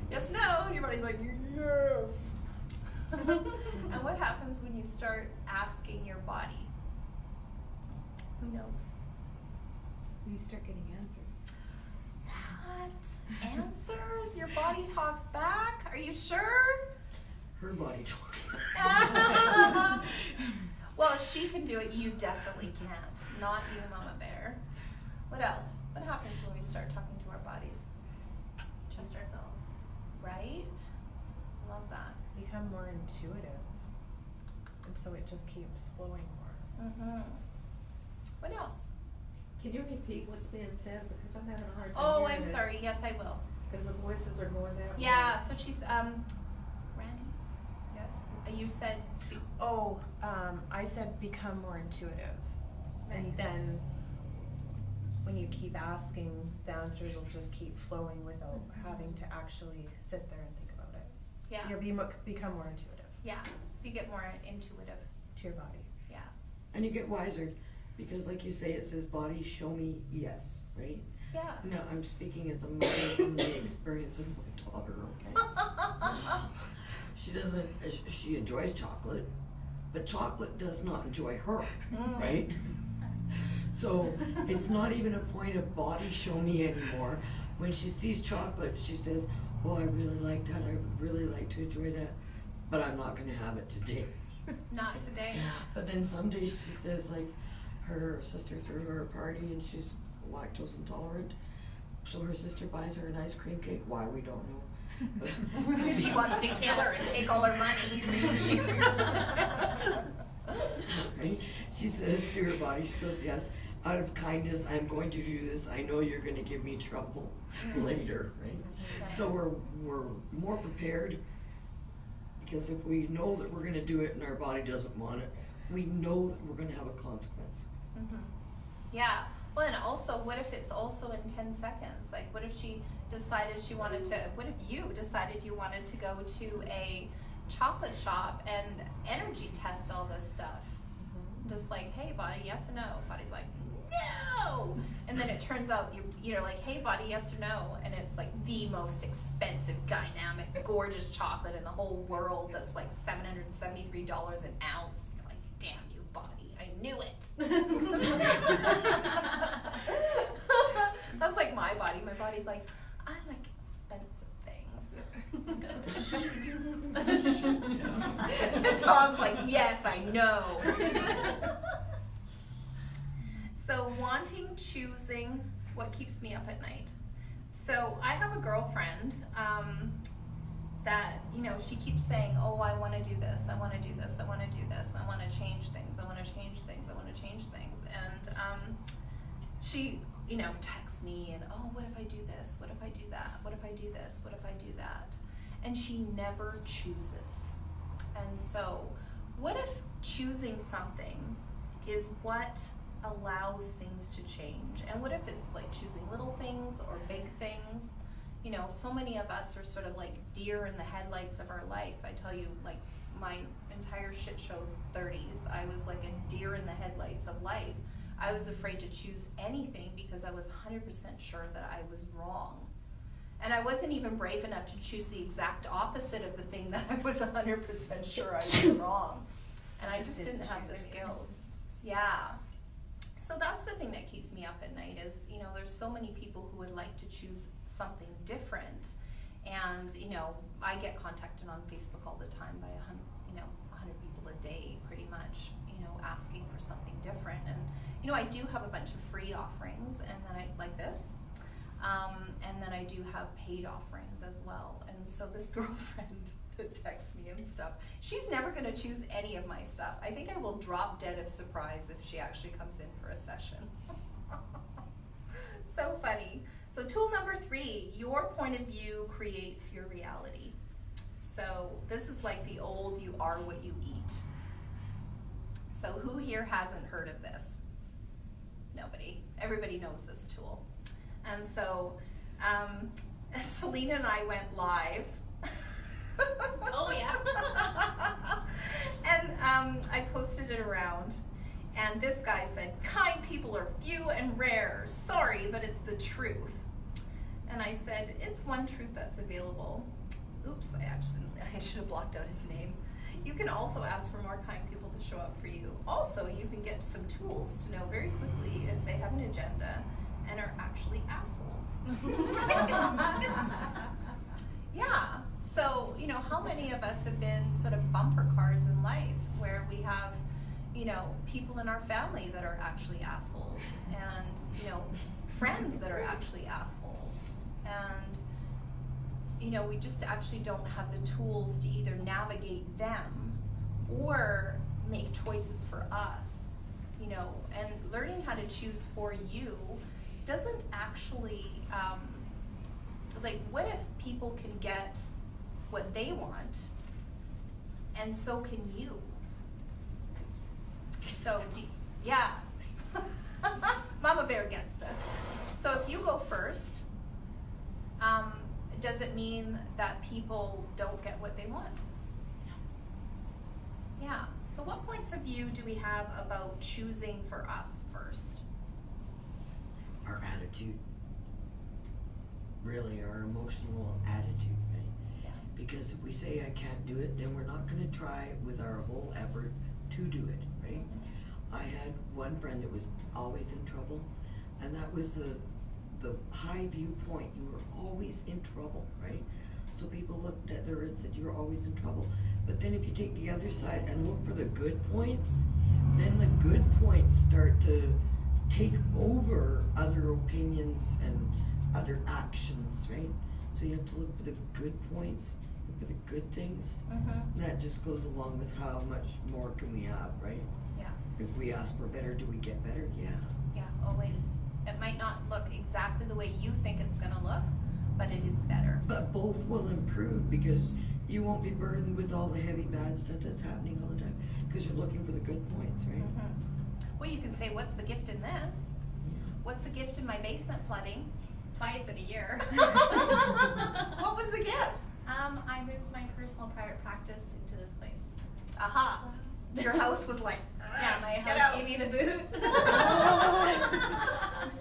yes, no. And your body's like, yes. And what happens when you start asking your body? Who knows? You start getting answers. What? Answers? Your body talks back? Are you sure? Her body talks back. Well, if she can do it, you definitely can't. Not you, Mama Bear. What else? What happens when we start talking to our bodies? Trust ourselves. Right? Love that. Become more intuitive. And so it just keeps flowing more. Mm-hmm. What else? Can you repeat what's being said, because I'm having a hard time Oh, hearing I'm it. sorry. Yes, I will. Because the voices are going that way. Yeah, so she's, Randy, Yes. you said, Oh, I said become more intuitive. And Nice. then when you keep asking, the answers will just keep flowing without having to actually sit there and think about it. yeah, You'll become more intuitive yeah. So you get more intuitive. to your body. Yeah. And you get wiser, because like you say, it says body, show me yes, right? Yeah. No, I'm speaking as a mother from the experience of my daughter, okay? She doesn't, she enjoys chocolate, but chocolate does not enjoy her, right? So it's not even a point of body show me anymore. When she sees chocolate, she says, oh, I really like that, I would really like to enjoy that, but I'm not gonna have it today. Not today. But then some days she says, like, her sister threw her a party and she's lactose intolerant, so her sister buys her an ice cream cake. Why, we don't know. Because she wants to kill her and take all her money. Right? She says to her body, she goes, yes, out of kindness, I'm going to do this. I know you're going to give me trouble later, right? So we're more prepared, because if we know that we're going to do it and our body doesn't want it, we know that we're going to have a consequence. Mm-hmm. Yeah. Well, and also, what if it's also in 10 seconds? Like, what if she decided she wanted to, what if you decided you wanted to go to a chocolate shop and energy test all this stuff? Just like, hey, body, yes or no? Body's like, no! And then it turns out you're like, hey, body, yes or no? And it's like the most expensive, dynamic, gorgeous chocolate in the whole world that's like $773 an ounce. You're like, damn you, body, I knew it. That's like my body. My body's like, I like expensive things. And Tom's like, yes, I know. So choosing what keeps me up at night. So I have a girlfriend that, you know, she keeps saying, oh, I want to do this, I want to do this, I want to do this, I want to change things, I want to change things, I want to change things. And she, you know, texts me and, oh, what if I do this? What if I do that? What if I do this? What if I do that? And she never chooses. And so what if choosing something is what allows things to change? And what if it's like choosing little things or big things? You know, so many of us are sort of like deer in the headlights of our life. I tell you, like my entire shit show 30s, I was like a deer in the headlights of life. I was afraid to choose anything because I was 100% sure that I was wrong. And I wasn't even brave enough to choose the exact opposite of the thing that I was 100% sure I was wrong. And I just didn't have the skills. Yeah. So that's the thing that keeps me up at night is, you know, there's so many people who would like to choose something different. And, you know, I get contacted on Facebook all the time by 100 people a day, pretty much, you know, asking for something different. And, you know, I do have a bunch of free offerings, and then I like this. And then I do have paid offerings as well. And so this girlfriend that texts me and stuff, she's never going to choose any of my stuff. I think I will drop dead of surprise if she actually comes in for a session. So funny. So tool number 3, your point of view creates your reality. So this is like the old you are what you eat. So who here hasn't heard of this? Nobody. Everybody knows this tool. And so Selena and I went live. Oh yeah. And I posted it around And this guy said, kind people are few and rare. Sorry, but it's the truth. And I said, it's one truth that's available. Oops, I should have blocked out his name. You can also ask for more kind people to show up for you. Also, you can get some tools to know very quickly if they have an agenda and are actually assholes. Yeah, so, you know, how many of us have been sort of bumper cars in life where we have, you know, people in our family that are actually assholes, and, you know, friends that are actually assholes, and, you know, we just actually don't have the tools to either navigate them or make choices for us, you know, and learning how to choose for you doesn't actually, like, what if people can get what they want, and so can you? So, yeah. Mama Bear gets this. So if you go first, does it mean that people don't get what they want? Yeah. So what points of view do we have about choosing for us first? Our attitude. Really, our emotional attitude, right? Yeah. Because if we say I can't do it, then we're not gonna try with our whole effort to do it, right? I had one friend that was always in trouble, and that was the high viewpoint. You were always in trouble, right? So people looked at her and said, you're always in trouble. But then if you take the other side and look for the good points, then the good points start to take over other opinions and other actions, right? So you have to look for the good points, look for the good things. Mm-hmm. That just goes along with how much more can we have, right? Yeah. If we ask for better, do we get better? Yeah. Yeah, always. It might not look exactly the way you think it's gonna look, but it is better. But both will improve because you won't be burdened with all the heavy bad stuff that's happening all the time because you're looking for the good points, right? Mm-hmm. Well, you can say, what's the gift in this? What's the gift in my basement flooding? Twice in a year. What was the gift? I moved my personal private practice into this place. Aha. Your house was like, Yeah, my get house out. gave me the boot.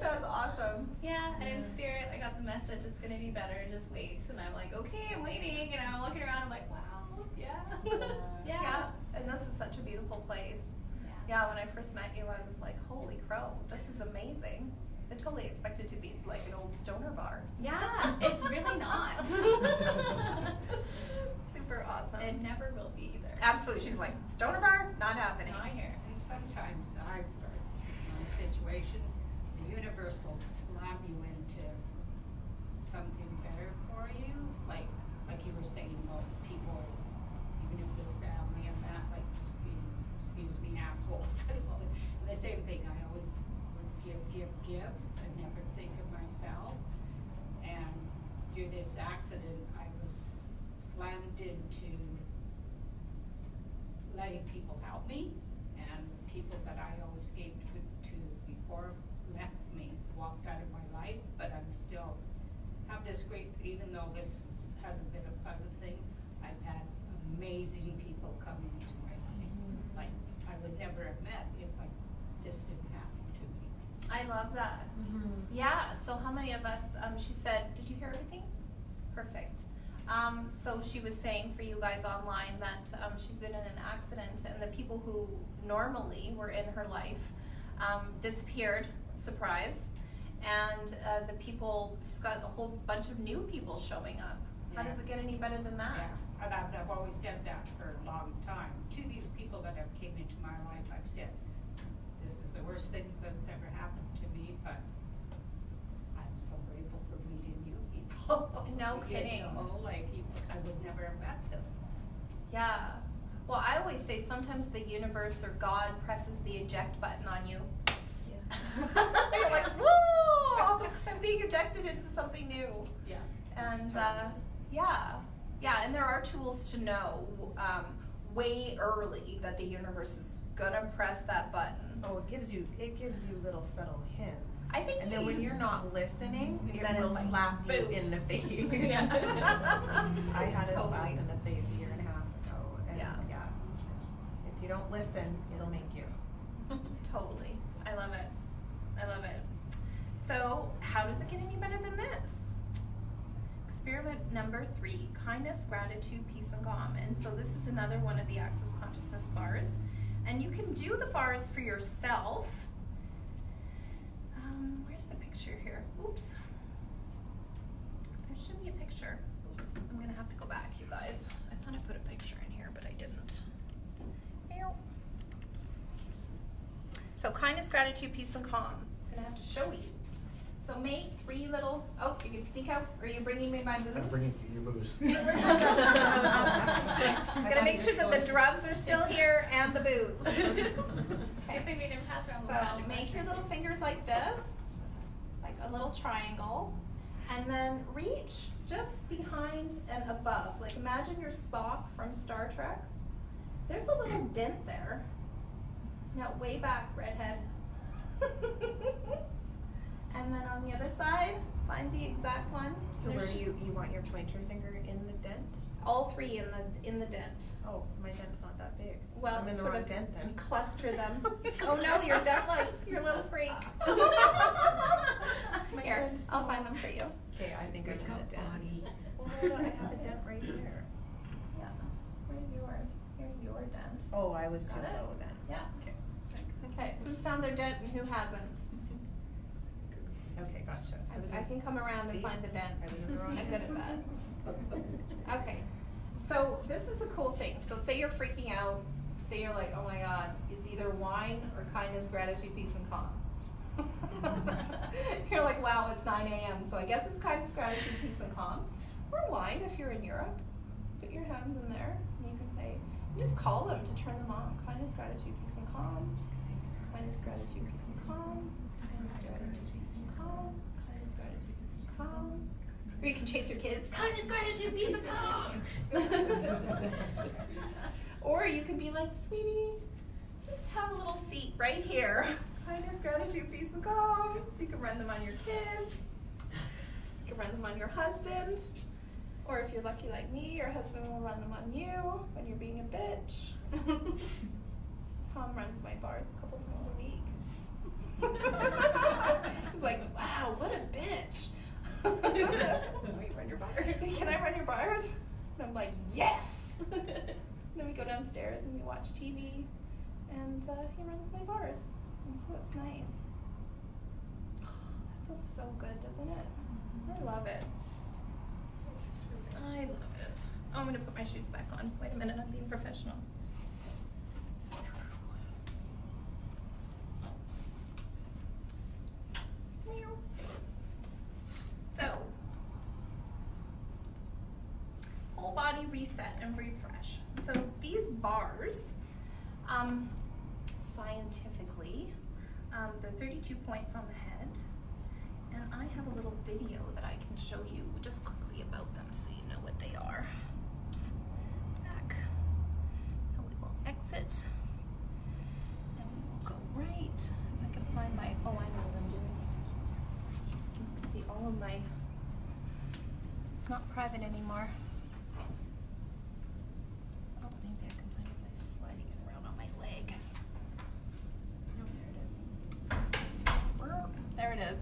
That's awesome. Yeah, and in spirit, I got the message, it's gonna be better, just wait. And I'm like, okay, I'm waiting. And I'm looking around, I'm like, wow, yeah. Yeah. And this is such a beautiful place. Yeah, when I first met you, I was like, holy crow, this is amazing. I totally expected it to be like an old stoner bar. Yeah, it's really not. Super awesome. It never will be either. Absolutely. She's like, stoner bar? Not happening. Not here. And sometimes I've heard in a situation, the universe will slam you into something better for you, like you were saying about people, even if they're family and that, like just being, excuse me, assholes. And the same thing, I always would give, and never think of myself. And through this accident, I was slammed into letting people help me, and the people that I always gave to before left me, walked out of my life, but I'm still have this great, even though this hasn't been a pleasant thing, I've had amazing people come into my life. Like I would never have met if this didn't happen to me. I love that. Yeah, so how many of us, she said, did you hear everything? Perfect. So she was saying for you guys online that she's been in an accident, and the people who normally were in her life disappeared, surprise, and the people, she's got a whole bunch of new people showing up. How does it get any better than that? Yeah, and I've always said that for a long time. To these people that have came into my life, I've said, this is the worst thing that's ever happened to me, but I'm so grateful for meeting you people. No kidding. You know, like I would never have met them. Yeah. Well, I always say sometimes the universe or God presses the eject button on you. Yeah. You're like, whoa! I'm being ejected into something new. Yeah. And yeah, and there are tools to know way early that the universe is gonna press that button. Oh, it gives you little subtle hints. I think And then when you're not listening, it then will it's like, slap you boom. in the face. I had a slap in the face a year and a half ago. And Yeah. if you don't listen, it'll make you. Totally. I love it. I love it. So, how does it get any better than this? Experiment number 3, kindness, gratitude, peace, and calm. And so this is another one of the Access Consciousness bars. And you can do the bars for yourself. Where's the picture here? Oops. There should be a picture. Oops, I'm gonna have to go back, you guys. I thought I put a picture in here, but I didn't. Meow. So kindness, gratitude, peace, and calm. I'm gonna have to show you. So make 3 little, oh, you're gonna sneak out? Or are you bringing me my booze? I'm bringing you your booze. I'm gonna make sure that the drugs are still here and the booze. I think we didn't pass around the So magic make your mushroom. little fingers like this, like a little triangle, and then reach just behind and above. Like imagine your Spock from Star Trek. There's a little dent there. Now way back, redhead. And then on the other side, find the exact one. So where There's do you want your pointer finger in the dent? all 3 in the dent. Oh, my dent's not that big. Well, I'm in the sort wrong of dent then. cluster them. Oh no, you're dentless. You're a little freak. My Here, dent's I'll small. find them for you. Okay, I think I'm in Makeup a dent. body. Well, I have a dent right there. Yeah. Where's yours? Here's your dent. Oh, I was too Got it? low then. Yeah. Okay. Okay. Who's found their dent and who hasn't? Okay, gotcha. I can come around and See? find the dent. I was in the wrong I'm good at that. Okay. So this is the cool thing. So say you're freaking out. Say you're like, oh my God, it's either wine or kindness, gratitude, peace, and calm. You're like, wow, it's 9 a.m. So I guess it's kindness, gratitude, peace, and calm. Or wine if you're in Europe. Put your hands in there and you can say, just call them to turn them on. Kindness, gratitude, peace, and calm. Kindness, gratitude, peace, and calm. Kindness, gratitude, peace, and calm. Kindness, gratitude, peace, and calm. Or you can chase your kids. Kindness, gratitude, peace, and calm. Or you can be like, sweetie, just have a little seat right here. Kindness, gratitude, peace, and calm. You can run them on your kids. You can run them on your husband. Or if you're lucky like me, your husband will run them on you when you're being a bitch. Tom runs my bars a couple times a week. He's like, wow, what a bitch. Let me run your bars. Can I run your bars? And I'm like, yes. Then we go downstairs and we watch TV, and he runs my bars, and so it's nice. That feels so good, doesn't it? I love it. I love it. Oh, I'm gonna put my shoes back on. Wait a minute, I'm being professional. So, whole body reset and refresh. So these bars, scientifically, they're 32 points on the head, and I have a little video that I can show you just quickly about them so you know what they are. Oops. Back. And we will exit, and we will go right. If I can find my, oh, I know what I'm doing. You can see all of my, it's not private anymore. Oh, maybe I can find it by sliding it around on my leg. There it is.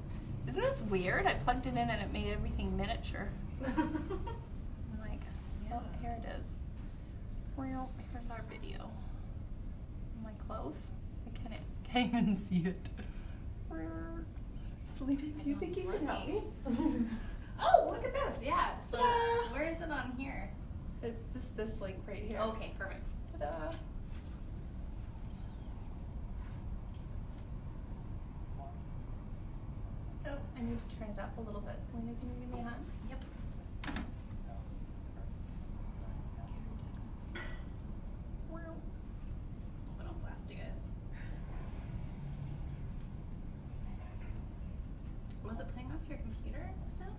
Isn't this weird? I plugged it in and it made everything miniature. I'm like, oh, here it is. Well, here's our video. Am I close? I can't even see it. Selena, do you think you can help me? Oh, look at this. Yeah, so Ta-da. where is it on here? It's just this link right here. Okay, perfect. Ta-da. Oh, I need to turn it up a little bit. Selena, can you give me a hand? Yep. Put on blast, you guys. Was it playing off your computer sound?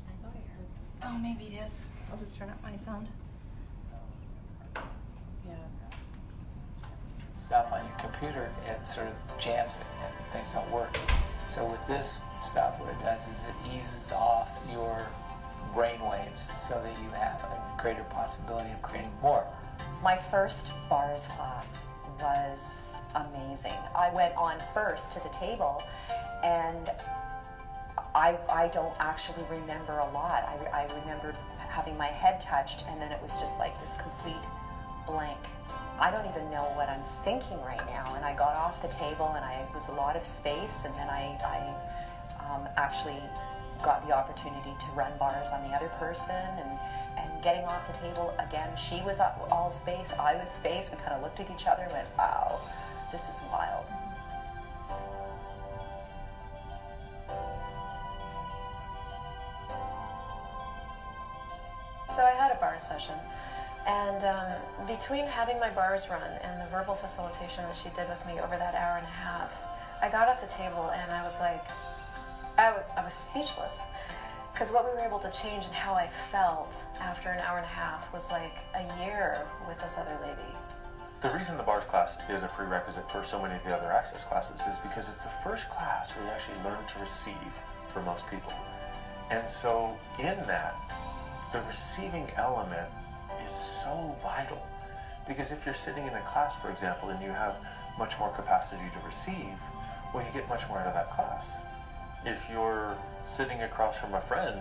I thought I heard. Oh, maybe it is. I'll just turn up my sound. Yeah. Stuff on your computer, it sort of jams it and things don't work. So with this stuff, what it does is it eases off your brain waves so that you have a greater possibility of creating more. My first bars class was amazing. I went on first to the table, and I don't actually remember a lot. I remember having my head touched, and then it was just like this complete blank. I don't even know what I'm thinking right now. And I got off the table, and it was a lot of space, and then I actually got the opportunity to run bars on the other person, and getting off the table again, she was all space, I was space. We kind of looked at each other and went, wow, this is wild. So I had a bar session, and between having my bars run and the verbal facilitation that she did with me over that hour and a half, I got off the table and I was like, I was speechless, because what we were able to change and how I felt after an hour and a half was like a year with this other lady. The reason the bars class is a prerequisite for so many of the other access classes is because it's the first class where you actually learn to receive for most people. And so in that, the receiving element is so vital, because if you're sitting in a class, for example, and you have much more capacity to receive, well, you get much more out of that class. If you're sitting across from a friend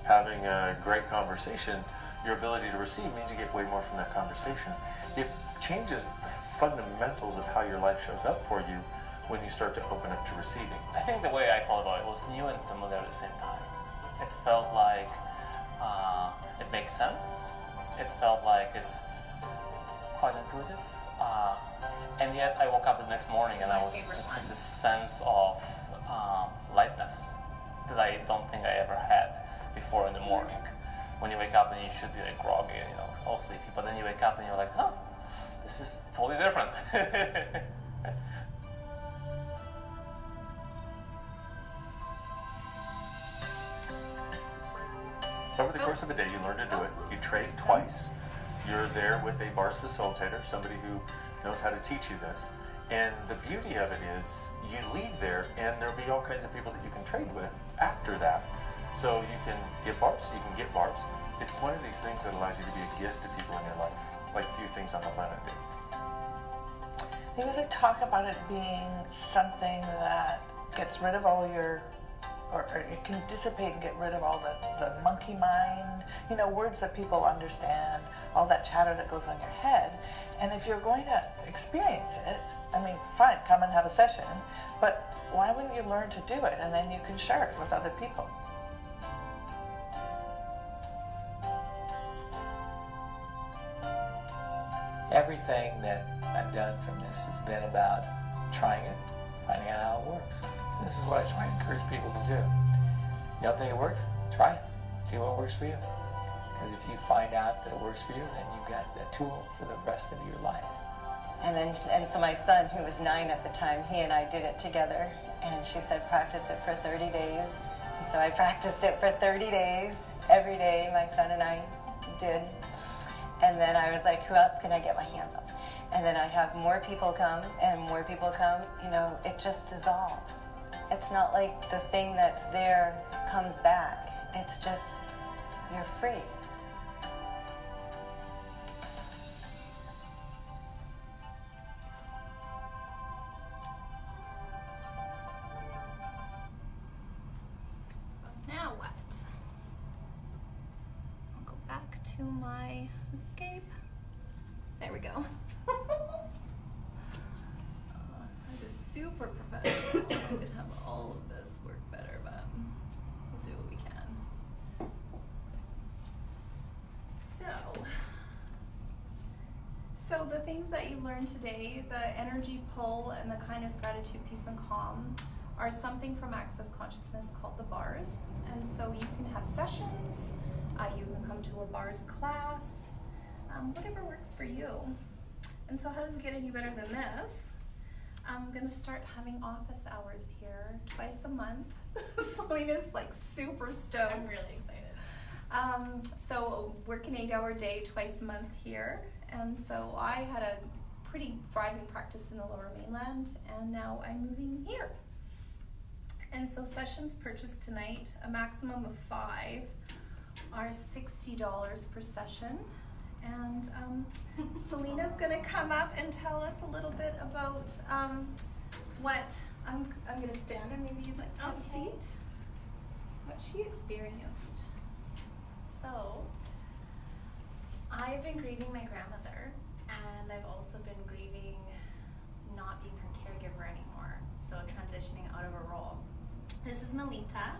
having a great conversation, your ability to receive means you get way more from that conversation. It changes the fundamentals of how your life shows up for you when you start to open up to receiving. I think the way I felt about it was new and familiar at the same time. It felt like it makes sense. It felt like it's quite intuitive. And yet I woke up the next morning and I was just in this sense of lightness that I don't think I ever had before in the morning. When you wake up and you should be like groggy, all sleepy, but then you wake up and you're like, huh, this is totally different. Over the course of a day, you learn to do it. You trade twice. You're there with a bars facilitator, somebody who knows how to teach you this. And the beauty of it is you leave there and there'll be all kinds of people that you can trade with after that. So you can give bars, you can get bars. It's one of these things that allows you to be a gift to people in your life, like few things on the planet do. You usually talk about it being something that gets rid of all your, or it can dissipate and get rid of all the monkey mind, words that people understand, all that chatter that goes on your head. And if you're going to experience it, fine, come and have a session, but why wouldn't you learn to do it and then you can share it with other people? Everything that I've done from this has been about trying it, finding out how it works. This is what I try and encourage people to do. You don't think it works? Try it. See what works for you. Because if you find out that it works for you, then you've got the tool for the rest of your life. And so my son, who was 9 at the time, he and I did it together. And she said, practice it for 30 days. And so I practiced it for 30 days. Every day, my son and I did. And then I was like, who else can I get my hands on? And then I'd have more people come, and more people come. It just dissolves. It's not like the thing that's there comes back. It's just, you're free. Now what? I'll go back to my escape. There we go. It is super professional. I could have all of this work better, but we'll do what we can. So the things that you learned today, the energy pull and the kindness, gratitude, peace, and calm, are something from Access Consciousness called the bars. And so you can have sessions, you can come to a bars class, whatever works for you. And so how does it get any better than this? I'm gonna start having office hours here twice a month. Selena's like super stoked. I'm really excited. So work an 8-hour day twice a month here. And so I had a pretty thriving practice in the Lower Mainland, and now I'm moving here. And so sessions purchased tonight, a maximum of 5, are $60 per session. and Selena's gonna come up and tell us a little bit about what I'm gonna stand, and maybe you'd like to have a seat. What she experienced. So, I've been grieving my grandmother, and I've also been grieving not being her caregiver anymore, so transitioning out of a role. This is Melita.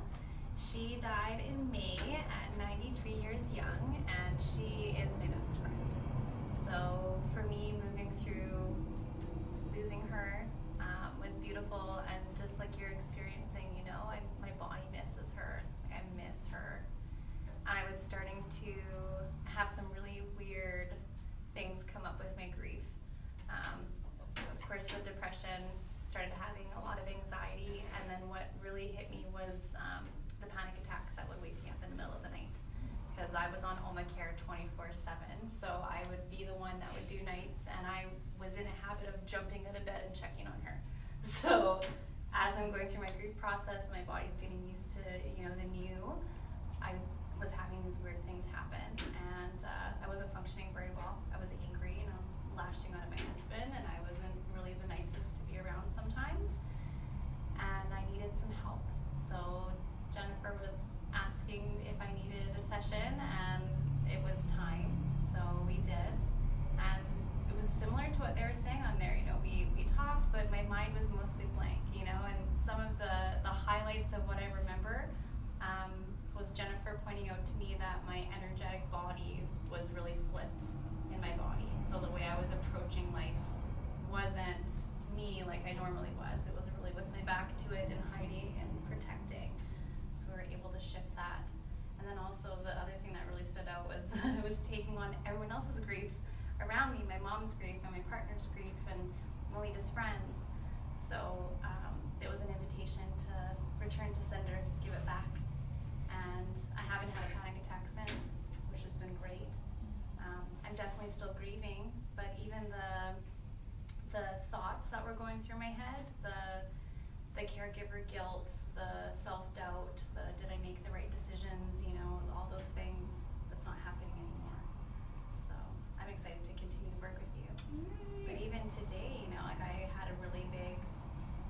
She died in May at 93 years young, and she is my best friend. So for me, moving through losing her was beautiful, and just like you're experiencing, you know, my body misses her. I miss her. I was starting to have some really weird things come up with my grief. Of course, the depression, started having a lot of anxiety, and then what really hit me was the panic attacks that would wake me up in the middle of the night, because I was on Omacare 24/7, so I would be the one that would do nights, and I was in a habit of jumping out of bed and checking on her. So as I'm going through my grief process, my body's getting used to, you know, the new, I was having these weird things happen, and I wasn't functioning very well. I was angry, and I was lashing out at my husband, and I wasn't really the nicest to be around sometimes, and I needed some help. So Jennifer was asking if I needed a session, and it was time, so we did. And it was similar to what they were saying on there, you know, we talked, but my mind was mostly blank, you know, and some of the highlights of what I remember was Jennifer pointing out to me that my energetic body was really flipped in my body. So the way I was approaching life wasn't me like I normally was. It was really with my back to it and hiding and protecting. So we were able to shift that. And then also the other thing that really stood out was that I was taking on everyone else's grief around me, my mom's grief and my partner's grief and Melita's friends. So it was an invitation to return to sender, give it back. And I haven't had a panic attack since, which has been great. I'm definitely still grieving, but even the thoughts that were going through my head, the caregiver guilt, the self-doubt, the did I make the right decisions, you know, all those things, that's not happening anymore. So I'm excited to continue to work with you. But even today, you know, like I had a really big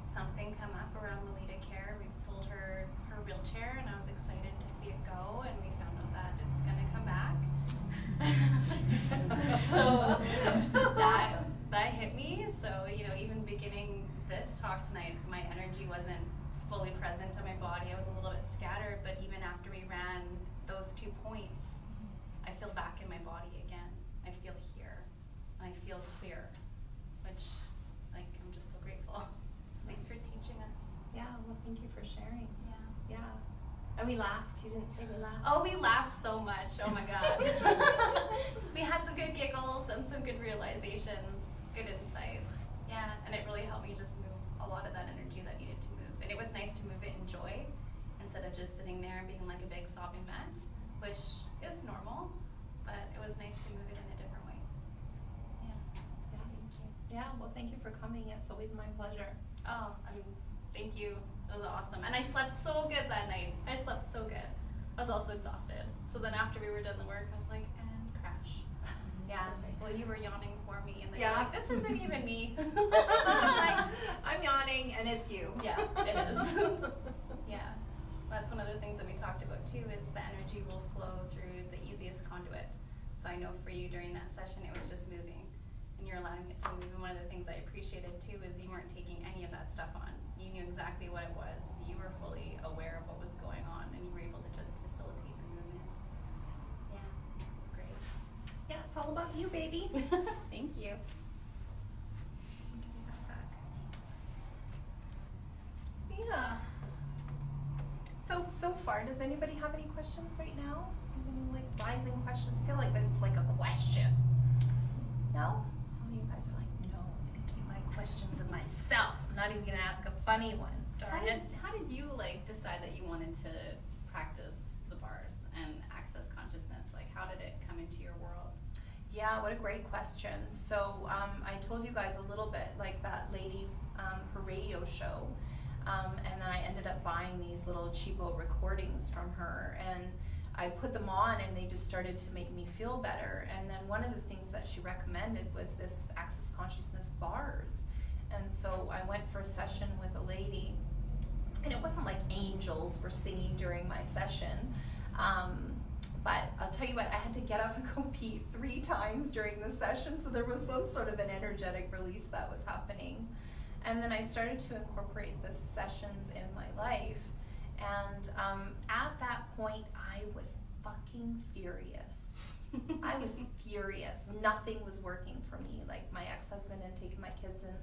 something come up around Melita Care. We've sold her wheelchair, and I was excited to see it go, and we found out that it's gonna come back. So that hit me. So, you know, even beginning this talk tonight, my energy wasn't fully present in my body. I was a little bit scattered, but even after we ran those 2 points, I feel back in my body again. I feel here. I feel clear, which, like, I'm just so grateful. So thanks for teaching us. Yeah, well, thank you for sharing. Yeah. Yeah. And we laughed. You didn't say we laughed. Oh, we laughed so much. Oh my God. We had some good giggles and some good realizations, good insights. Yeah, and it really helped me just move a lot of that energy that needed to move. And it was nice to move it in joy instead of just sitting there and being like a big sobbing mess, which is normal, but it was nice to move it in a different way. Yeah. Yeah. Thank you. Yeah, well, thank you for coming. It's always my pleasure. Oh, thank you. It was awesome. And I slept so good that night. I slept so good. I was also exhausted. So then after we were done the work, I was like, and crash. Yeah. Well, you were yawning for me, and then you're like, this isn't even me. I'm yawning, and it's you. Yeah, it is. Yeah. That's one of the things that we talked about too, is the energy will flow through the easiest conduit. So I know for you during that session, it was just moving, and you're allowing it to move. And one of the things I appreciated too is you weren't taking any of that stuff on. You knew exactly what it was. You were fully aware of what was going on, and you were able to just facilitate the movement. Yeah, it was great. Yeah, it's all about you, baby. Thank you. Yeah. So far, does anybody have any questions right now? Any like rising questions? I feel like there's like a question. No? Oh, you guys are like, no, I'm gonna keep my questions in myself. I'm not even gonna ask a funny one. Darn it. How did you decide that you wanted to practice the bars and access consciousness? Like, how did it come into your world? Yeah, what a great question. So I told you guys a little bit, like that lady, her radio show, and then I ended up buying these little cheapo recordings from her, and I put them on and they just started to make me feel better. And then one of the things that she recommended was this Access Consciousness bars. And so I went for a session with a lady, and it wasn't like angels were singing during my session. But I'll tell you what, I had to get up and go pee 3 times during the session, so there was some sort of an energetic release that was happening. And then I started to incorporate the sessions in my life. And at that point, I was fucking furious. I was furious. Nothing was working for me. Like, my ex-husband had taken my kids and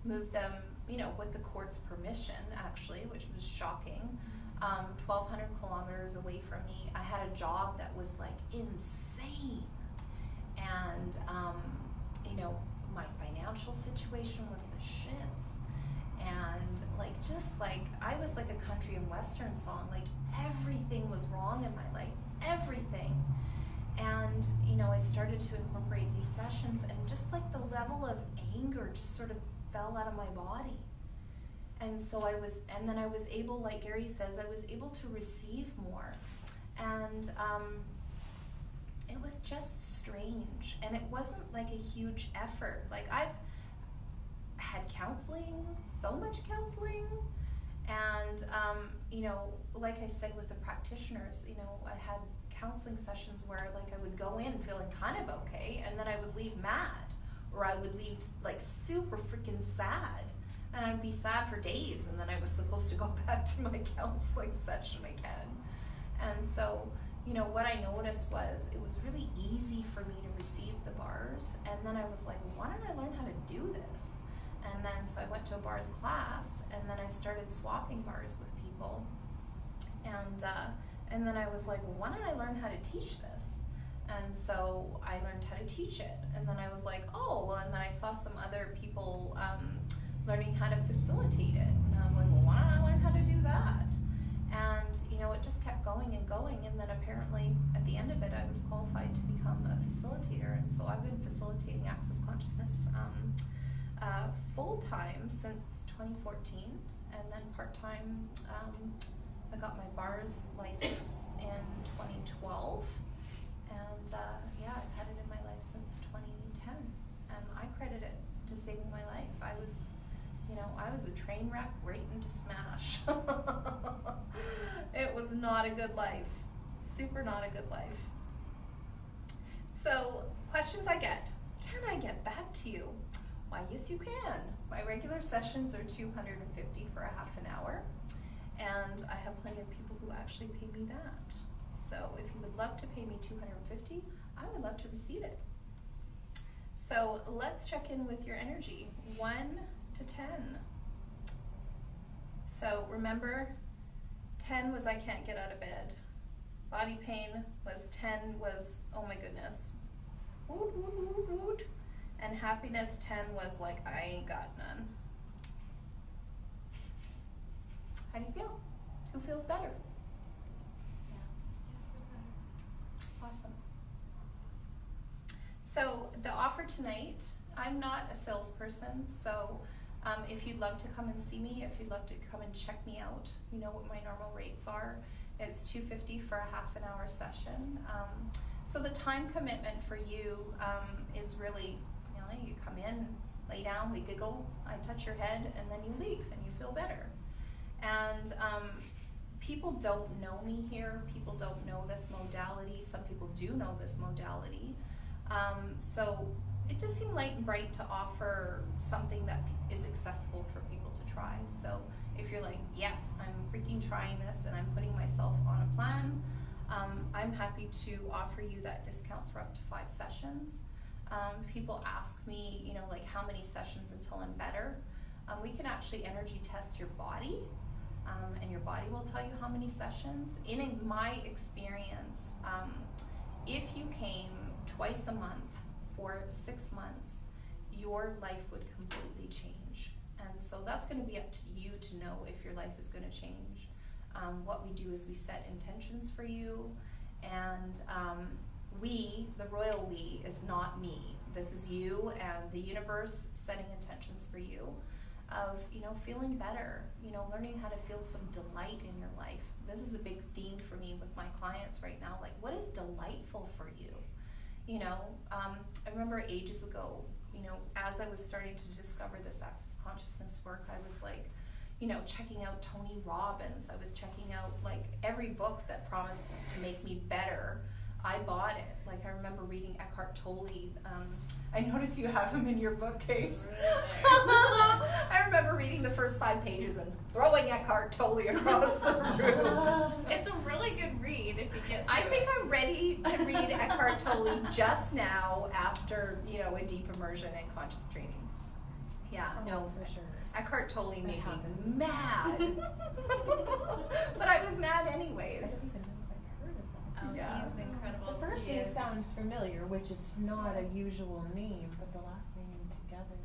moved them, you know, with the court's permission, actually, which was shocking. 1,200 kilometers away from me. I had a job that was like insane. And, you know, my financial situation was the shits. And like, just like, I was like a country and western song. Like, everything was wrong in my life, everything. And, you know, I started to incorporate these sessions, and just like the level of anger just sort of fell out of my body. And so then I was able, like Gary says, I was able to receive more. And it was just strange. And it wasn't like a huge effort. Like, I've had counseling, so much counseling. And, you know, like I said with the practitioners, you know, I had counseling sessions where like I would go in feeling kind of okay, and then I would leave mad, or I would leave like super freaking sad. And I'd be sad for days, and then I was supposed to go back to my counseling session again. And so, you know, what I noticed was it was really easy for me to receive the bars. And then I was like, why don't I learn how to do this? And then so I went to a bars class, and then I started swapping bars with people. And then I was like, well, why don't I learn how to teach this? And so I learned how to teach it. And then I was like, oh, well, and then I saw some other people learning how to facilitate it. And I was like, well, why don't I learn how to do that? And, you know, it just kept going and going. And then apparently at the end of it, I was qualified to become a facilitator. And so I've been facilitating Access Consciousness full-time since 2014. And then part-time, I got my bars license in 2012. And yeah, I've had it in my life since 2010. And I credit it to saving my life. I was a train wreck right into smash. It was not a good life. Super not a good life. So, questions I get. Can I get back to you? Why, yes you can. My regular sessions are $250 for a half an hour. And I have plenty of people who actually pay me that. So if you would love to pay me $250, I would love to receive it. So let's check in with your energy. 1 to 10. So remember, 10 was I can't get out of bed. Body pain was 10 was, oh my goodness. Woot, woot, woot, woot. And happiness 10 was like, I ain't got none. How do you feel? Who feels better? Awesome. So the offer tonight, I'm not a salesperson, so if you'd love to come and see me, if you'd love to come and check me out, you know what my normal rates are. It's $250 for a half an hour session. So the time commitment for you is really, you know, you come in, lay down, we giggle, I touch your head, and then you leave and you feel better. And people don't know me here. People don't know this modality. Some people do know this modality. So it just seemed light and bright to offer something that is accessible for people to try. So if you're like, yes, I'm freaking trying this and I'm putting myself on a plan, I'm happy to offer you that discount for up to 5 sessions. People ask me, you know, like how many sessions until I'm better. We can actually energy test your body. And your body will tell you how many sessions. In my experience, if you came twice a month for 6 months, your life would completely change. And so that's going to be up to you to know if your life is going to change. What we do is we set intentions for you, and we, the royal we, is not me. This is you and the universe setting intentions for you. of, you know, feeling better, you know, learning how to feel some delight in your life. This is a big theme for me with my clients right now. Like, what is delightful for you? You know, I remember ages ago, you know, as I was starting to discover this access consciousness work, I was like, you know, checking out Tony Robbins. I was checking out like every book that promised to make me better. I bought it. Like, I remember reading Eckhart Tolle. I noticed you have him in your bookcase. I remember reading the first 5 pages and throwing Eckhart Tolle across the room. It's a really good read if you get I think I'm ready to read Eckhart Tolle just now after, you know, a deep immersion in conscious training. Yeah, no, for sure. Eckhart Tolle made me mad. But I was mad anyways. I don't even know if I've heard of that. Oh, Yeah. he's incredible. The first He name is. sounds familiar, which it's not Yes. a usual name, but the last name together.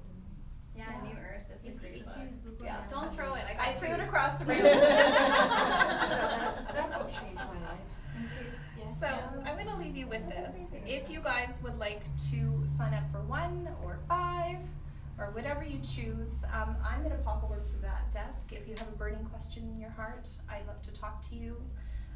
Yeah, Yeah. New Earth. It's a great book. Google Yeah. that. Don't throw it. I threw it across the room. That book changed my life. Me too. Yeah. So I'm going to leave you with this. If you guys would like to sign up for 1 or 5 or whatever you choose, I'm going to pop over to that desk. If you have a burning question in your heart, I'd love to talk to you.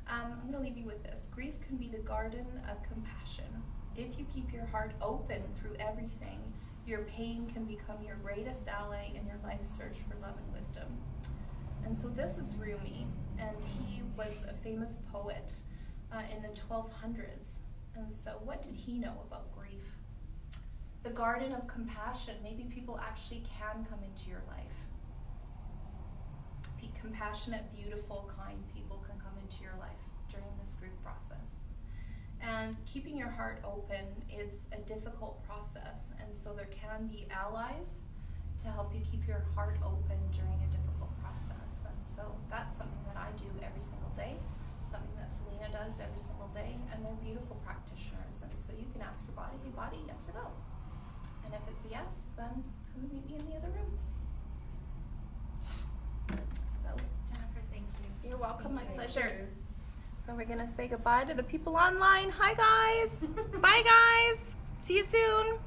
I'm going to leave you with this. Grief can be the garden of compassion. If you keep your heart open through everything, your pain can become your greatest ally in your life's search for love and wisdom. And so this is Rumi, and he was a famous poet in the 1200s. And so what did he know about grief? The garden of compassion. Maybe people actually can come into your life. Be compassionate, beautiful, kind people can come into your life during this grief process. And keeping your heart open is a difficult process, and so there can be allies to help you keep your heart open during a difficult process. And so that's something that I do every single day, something that Selena does every single day, and they're beautiful practitioners. And so you can ask your body, hey body, yes or no? And if it's a yes, then come and meet me in the other room. So, Jennifer, thank you. you're welcome, my Thank pleasure. you. So we're gonna say goodbye to the people online. Hi guys. Bye guys. See you soon.